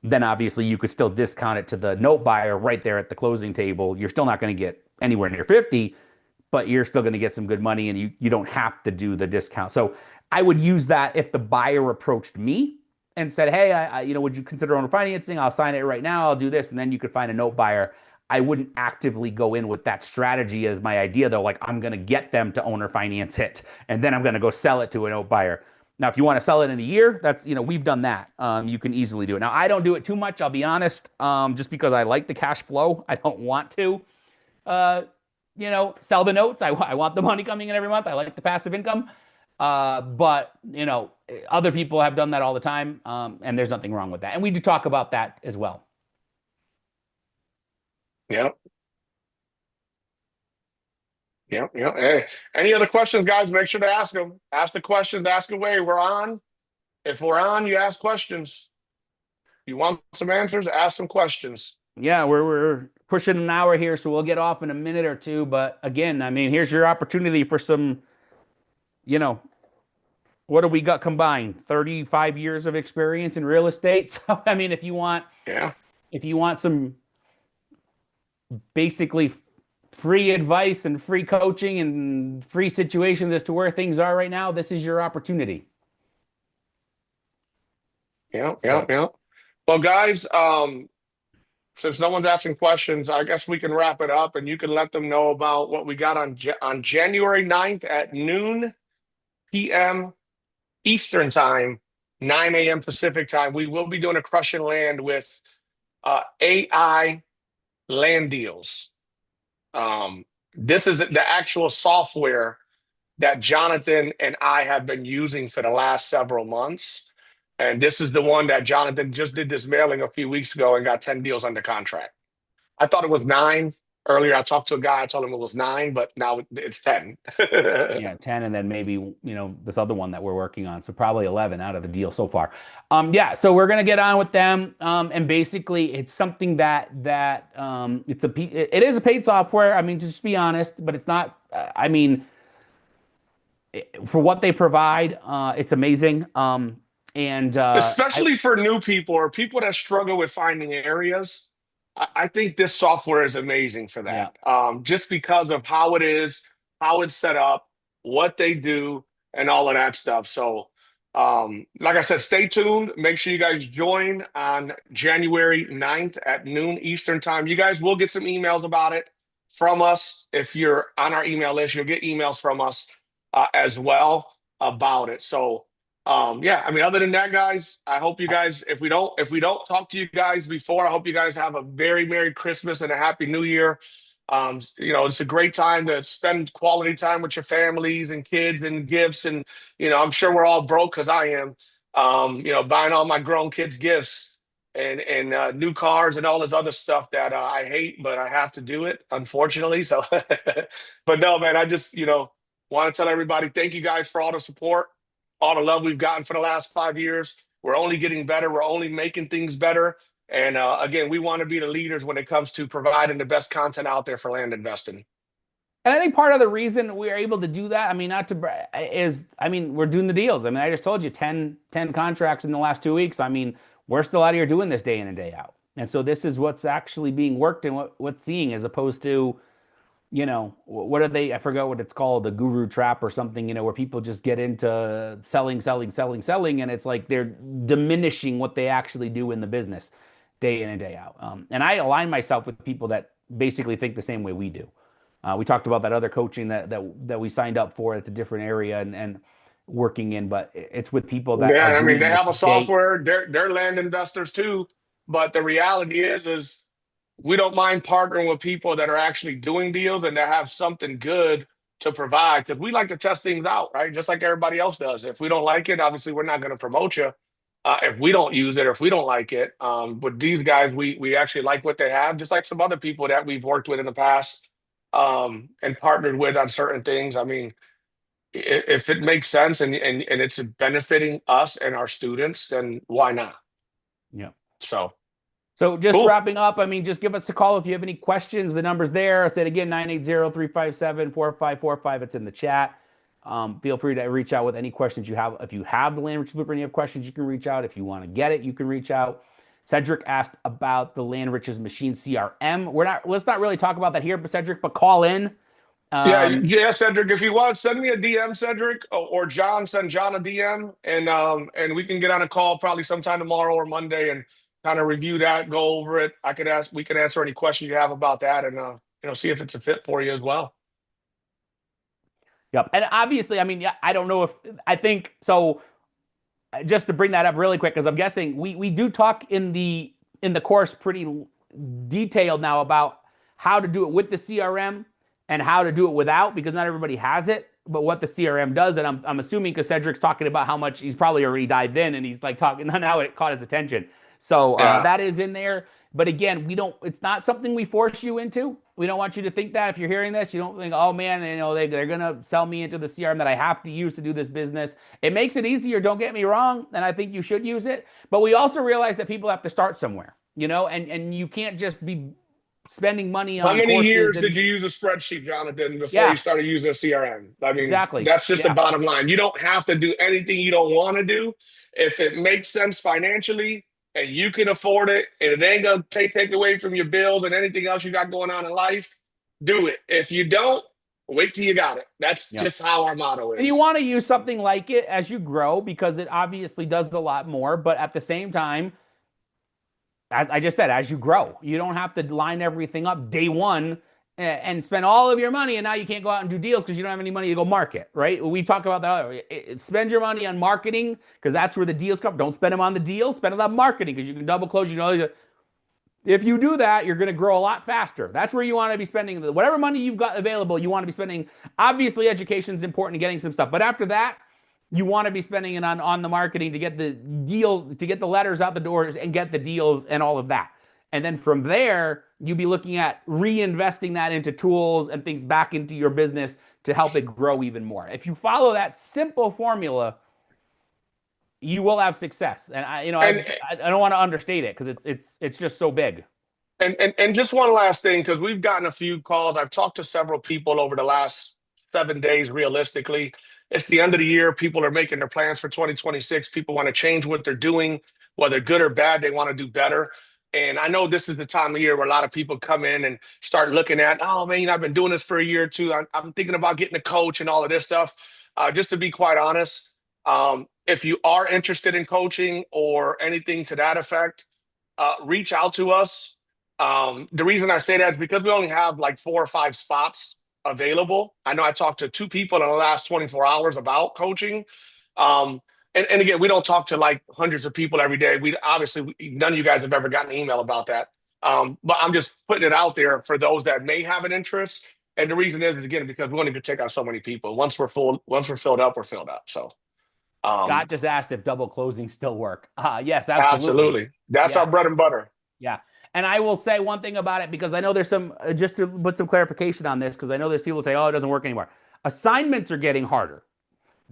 then obviously you could still discount it to the note buyer right there at the closing table. You're still not going to get anywhere near 50, but you're still going to get some good money and you don't have to do the discount. So I would use that if the buyer approached me and said, "Hey, would you consider owner financing? I'll sign it right now. I'll do this," and then you could find a note buyer. I wouldn't actively go in with that strategy as my idea, though. Like I'm going to get them to owner finance it, and then I'm going to go sell it to a note buyer. Now, if you want to sell it in a year, that's we've done that. You can easily do it. Now, I don't do it too much. I'll be honest, just because I like the cash flow. I don't want to uh, sell the notes. I want the money coming in every month. I like the passive income. But other people have done that all the time, and there's nothing wrong with that. And we do talk about that as well. Yep. Yep. Yep. Hey, any other questions, guys? Make sure to ask them. Ask the questions. Ask away. We're on. If we're on, you ask questions. You want some answers? Ask some questions. Yeah, we're pushing an hour here, so we'll get off in a minute or two. But again, I mean, here's your opportunity for some, you know, what do we got combined? 35 years of experience in real estate. So I mean, Yeah. if you want some basically free advice and free coaching and free situations as to where things are right now, this is your opportunity. Yeah. Yeah. So, Yeah. Well, guys, since no one's asking questions, I guess we can wrap it up and you can let them know about what we got on January 9th at noon p.m. Eastern time, 9 a.m. Pacific time. We will be doing a crushing land with AI land deals. This is the actual software that Jonathan and I have been using for the last several months. And this is the one that Jonathan just did this mailing a few weeks ago and got 10 deals under contract. I thought it was nine. Earlier, I talked to a guy, I told him it was nine, but now it's 10. yeah, 10 and then maybe, this other one that we're working on. So probably 11 out of the deal so far. Yeah, so we're going to get on with them. And basically it's something that it is a paid software. I mean, just be honest, but it's not, for what they provide, it's amazing. And I Especially for new people or people that struggle with finding areas. I think this software is amazing for yeah. that. Just because of how it is, how it's set up, what they do, and all of that stuff. So, like I said, stay tuned. Make sure you guys join on January 9th at noon Eastern time. You guys will get some emails about it from us. If you're on our email list, you'll get emails from us as well about it. So, yeah, I mean, other than that, guys, I hope you guys, if we don't talk to you guys before, I hope you guys have a very Merry Christmas and a Happy New Year. It's a great time to spend quality time with your families and kids and gifts. And, I'm sure we're all broke because I am, buying all my grown kids gifts and new cars and all this other stuff that I hate, but I have to do it, unfortunately. So, but no, man, I just, want to tell everybody, thank you guys for all the support, all the love we've gotten for the last 5 years. We're only getting better. We're only making things better. And again, we want to be the leaders when it comes to providing the best content out there for land investing. And I think part of the reason we are able to do that, I mean, we're doing the deals. I mean, I just told you 10 contracts in the last 2 weeks. I mean, we're still out here doing this day in and day out. And so this is what's actually being worked and what's seeing as opposed to, what are they? I forgot what it's called, the guru trap or something, where people just get into selling, selling, selling, selling. And it's like they're diminishing what they actually do in the business day in and day out. And I align myself with people that basically think the same way we do. We talked about that other coaching that we signed up for. It's a different area and working in, but it's with people that are Yeah, I mean, doing they this have a day. software, they're land investors too. But the reality is we don't mind partnering with people that are actually doing deals and that have something good to provide because we like to test things out, right? Just like everybody else does. If we don't like it, obviously we're not going to promote you. If we don't use it or if we don't like it, but these guys, we actually like what they have, just like some other people that we've worked with in the past and partnered with on certain things. I mean, if it makes sense and it's benefiting us and our students, then why not? Yeah. So So just cool. wrapping up, I mean, just give us a call if you have any questions. The number's there. I said again, 980-357-4545. It's in the chat. Feel free to reach out with any questions you have. If you have the Land Riches Blueprint, you have questions, you can reach out. If you want to get it, you can reach out. Cedric asked about the Land Riches Machine CRM. Let's not really talk about that here, but Cedric, but call in. Yeah, Cedric. If you want, send me a DM, Cedric, or John. Send John a DM, and we can get on a call probably sometime tomorrow or Monday and kind of review that, go over it. We can answer any questions you have about that, and see if it's a fit for you as well. Yep. And obviously, I mean, yeah, I don't know if I think so. Just to bring that up really quick, because I'm guessing we do talk in the course pretty detailed now about how to do it with the CRM and how to do it without, because not everybody has it. But what the CRM does, and I'm assuming because Cedric's talking about how much he's probably already dived in, and he's like talking now it caught his attention. So Yeah. that is in there. But again, we don't. It's not something we force you into. We don't want you to think that if you're hearing this, you don't think, oh man, they're gonna sell me into the CRM that I have to use to do this business. It makes it easier. Don't get me wrong, and I think you should use it. But we also realize that people have to start somewhere, and you can't just be spending money How on many courses years did and you use a spreadsheet, Jonathan, before you yeah, started using a CRM? I mean, exactly, that's just the yeah, bottom line. You don't have to do anything you don't want to do. If it makes sense financially and you can afford it and it ain't gonna take away from your bills and anything else you got going on in life, do it. If you don't, wait till you got it. That's yep. just how our motto And you is. want to use something like it as you grow because it obviously does a lot more, but at the same time, as I just said, as you grow, you don't have to line everything up day one and spend all of your money, and now you can't go out and do deals because you don't have any money to go market, right? We've talked about that. Spend your money on marketing because that's where the deals come. Don't spend them on the deals. Spend it on marketing because you can double close. If you do that, you're going to grow a lot faster. That's where you want to be spending whatever money you've got available. You want to be spending. Obviously, education is important to getting some stuff, but after that, you want to be spending it on the marketing to get the deals, to get the letters out the doors and get the deals and all of that. And then from there, you'd be looking at reinvesting that into tools and things back into your business to help it grow even more. If you follow that simple formula, you will have success. And And I don't want to understate it because it's just so big. and just one last thing, because we've gotten a few calls. I've talked to several people over the last 7 days, realistically. It's the end of the year. People are making their plans for 2026. People want to change what they're doing, whether good or bad, they want to do better. And I know this is the time of year where a lot of people come in and start looking at, oh man, I've been doing this for a year or two. I'm thinking about getting a coach and all of this stuff. Just to be quite honest, if you are interested in coaching or anything to that effect, reach out to us. The reason I say that is because we only have like 4 or 5 spots available. I know I talked to 2 people in the last 24 hours about coaching. And again, we don't talk to like hundreds of people every day. None of you guys have ever gotten an email about that. But I'm just putting it out there for those that may have an interest. And the reason is again because we only could take out so many people. Once we're filled up, we're filled up. So um, Scott just asked if double closings still work. Yes, absolutely. absolutely, that's our Yeah, bread and butter. yeah. And I will say one thing about it because I know there's some, just to put some clarification on this, because I know there's people who say, oh, it doesn't work anymore. Assignments are getting harder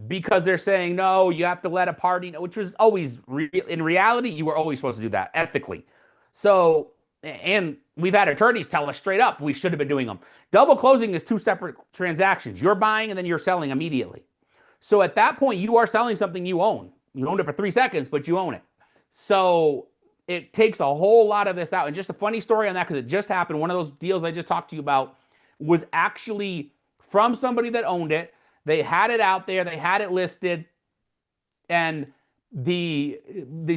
because they're saying, no, you have to let a party know, which was always, in reality, you were always supposed to do that ethically. So, and we've had attorneys tell us straight up, we should have been doing them. Double closing is two separate transactions. You're buying and then you're selling immediately. So at that point, you are selling something you own. You owned it for 3 seconds, but you own it. So it takes a whole lot of this out. And just a funny story on that, because it just happened. One of those deals I just talked to you about was actually from somebody that owned it. They had it out there, they had it listed, and they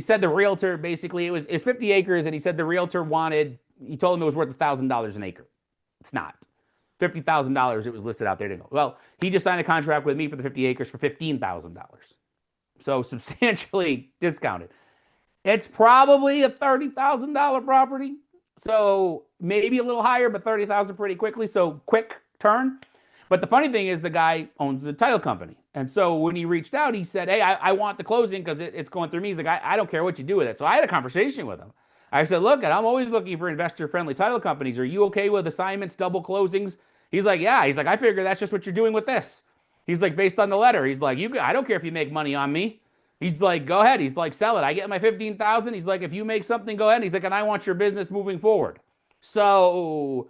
said the realtor basically it's 50 acres, and he said the realtor he told him it was worth $1,000 an acre. It's not. $50,000 it was listed out there to go. Well, he just signed a contract with me for the 50 acres for $15,000. So substantially discounted. It's probably a $30,000 property. So maybe a little higher, but 30,000 pretty quickly. So quick turn. But the funny thing is the guy owns a title company. And so when he reached out, he said, hey, I want the closing because it's going through me. He's like, I don't care what you do with it. So I had a conversation with him. I said, look, I'm always looking for investor-friendly title companies. Are you okay with assignments, double closings? He's like, yeah. He's like, I figure that's just what you're doing with this. He's like, based on the letter. He's like, I don't care if you make money on me. He's like, go ahead. He's like, sell it. I get my 15,000. He's like, if you make something, go ahead. He's like, and I want your business moving forward. So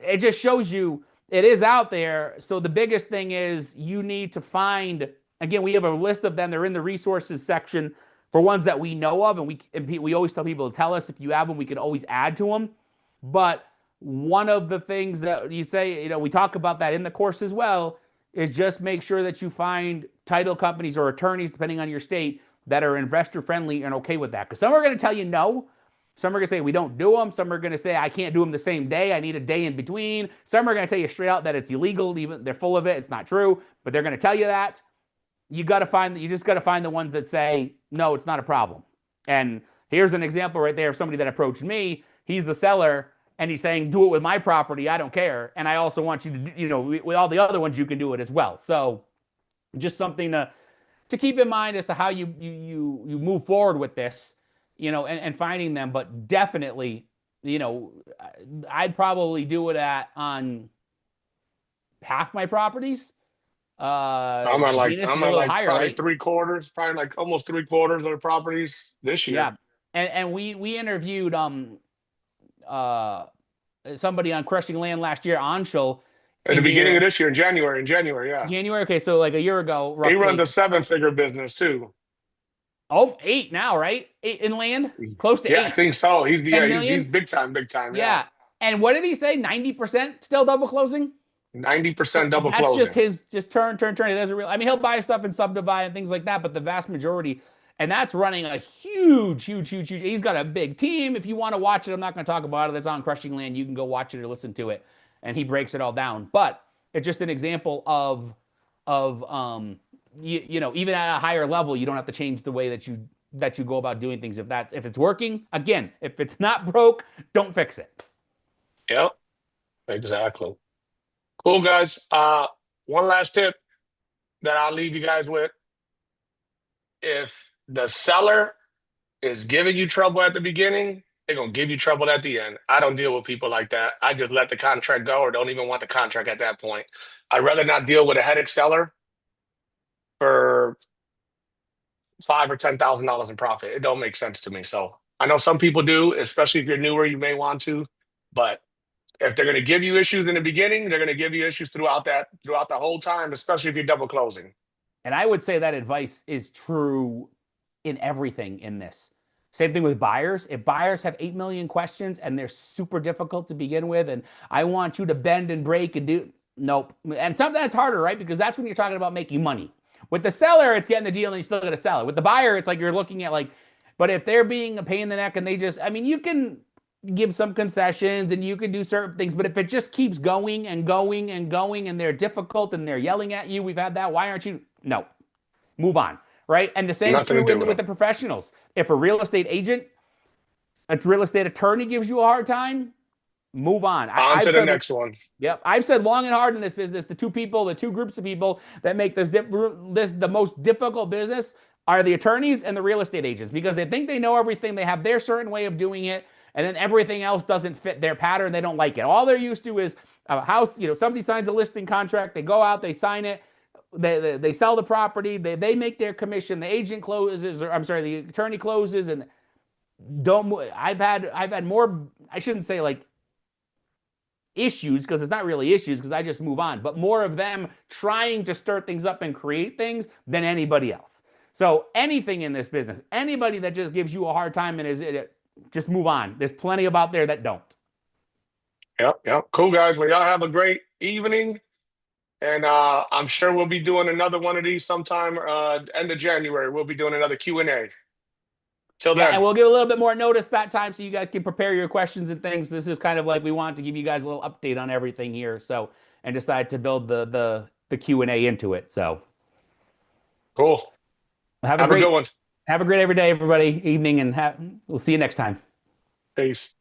it just shows you it is out there. So the biggest thing is you need to find, again, we have a list of them. They're in the resources section for ones that we know of. And we always tell people to tell us if you have them, we can always add to them. But one of the things that you say, we talk about that in the course as well, is just make sure that you find title companies or attorneys, depending on your state, that are investor friendly and okay with that. Because some are going to tell you no. Some are going to say we don't do them. Some are going to say I can't do them the same day. I need a day in between. Some are going to tell you straight out that it's illegal. Even they're full of it. It's not true, but they're going to tell you that. You just got to find the ones that say no, it's not a problem. And here's an example right there of somebody that approached me. He's the seller and he's saying, do it with my property. I don't care. And I also want you to, with all the other ones, you can do it as well. So just something to keep in mind as to how you move forward with this, and finding them. But definitely, I'd probably do it on half my properties. Ginis is I'm a at little like higher, probably right? three quarters, probably like almost three quarters of the properties this Yeah. year. And we interviewed uh somebody on Crushing Land last year, Anshul, At the in beginning of here this year, in January, yeah. January. Okay, so like a year ago, He runs roughly. a seven-figure business too. Oh, eight now, right? Eight in land, close to Yeah, I eight. think so. 10 He's million. big time, yeah. Yeah. And what did he say? 90% still double closing? 90% double That's just closing. his just turn. It doesn't really. I mean, he'll buy stuff and subdivide and things like that, but the vast majority, and that's running a huge. He's got a big team. If you want to watch it, I'm not going to talk about it. That's on Crushing Land. You can go watch it or listen to it, and he breaks it all down. But it's just an example of even at a higher level, you don't have to change the way that you go about doing things. If it's working, again, if it's not broke, don't fix it. Yep, exactly. Cool, guys. One last tip that I'll leave you guys with. If the seller is giving you trouble at the beginning, they're gonna give you trouble at the end. I don't deal with people like that. I just let the contract go or don't even want the contract at that point. I'd rather not deal with a headache seller for $5,000 or $10,000 in profit. It don't make sense to me. So I know some people do, especially if you're newer, you may want to, but if they're gonna give you issues in the beginning, they're gonna give you issues throughout the whole time, especially if you're double closing. And I would say that advice is true in everything in this. Same thing with buyers. If buyers have 8 million questions and they're super difficult to begin with, and I want you to bend and break and do, nope. And something that's harder, right? Because that's when you're talking about making money. With the seller, it's getting the deal and you still got to sell it. With the buyer, it's like you're looking at like, but if they're being a pain in the neck and they just, I mean, you can give some concessions and you can do certain things, but if it just keeps going and going and going and they're difficult and they're yelling at you, we've had that. Why aren't you? No, move on, right? And the same is Nothing to true do with with them. the professionals. If a real estate agent, a real estate attorney gives you a hard time, move on. On I've to the said, next one. yep, I've said long and hard in this business. The two groups of people that make this the most difficult business are the attorneys and the real estate agents because they think they know everything. They have their certain way of doing it, and then everything else doesn't fit their pattern. They don't like it. All they're used to is a house. Somebody signs a listing contract. They go out, they sign it. They sell the property. They make their commission. The agent closes, or I'm sorry, the attorney closes, and don't. I've had more. I shouldn't say like issues because it's not really issues because I just move on, but more of them trying to stir things up and create things than anybody else. So anything in this business, anybody that just gives you a hard time and just move on. There's plenty of out there that don't. Yep, yep. Cool, guys. Well, y'all have a great evening. And I'm sure we'll be doing another one of these sometime end of January. We'll be doing another Q&A. Till Yeah, then, and we'll give a little bit more notice that time so you guys can prepare your questions and things. This is kind of like we want to give you guys a little update on everything here. So, and decide to build the Q&A into it. So, cool. have a Have a good great one. have a great every day, everybody, evening, and we'll see you next time. Peace.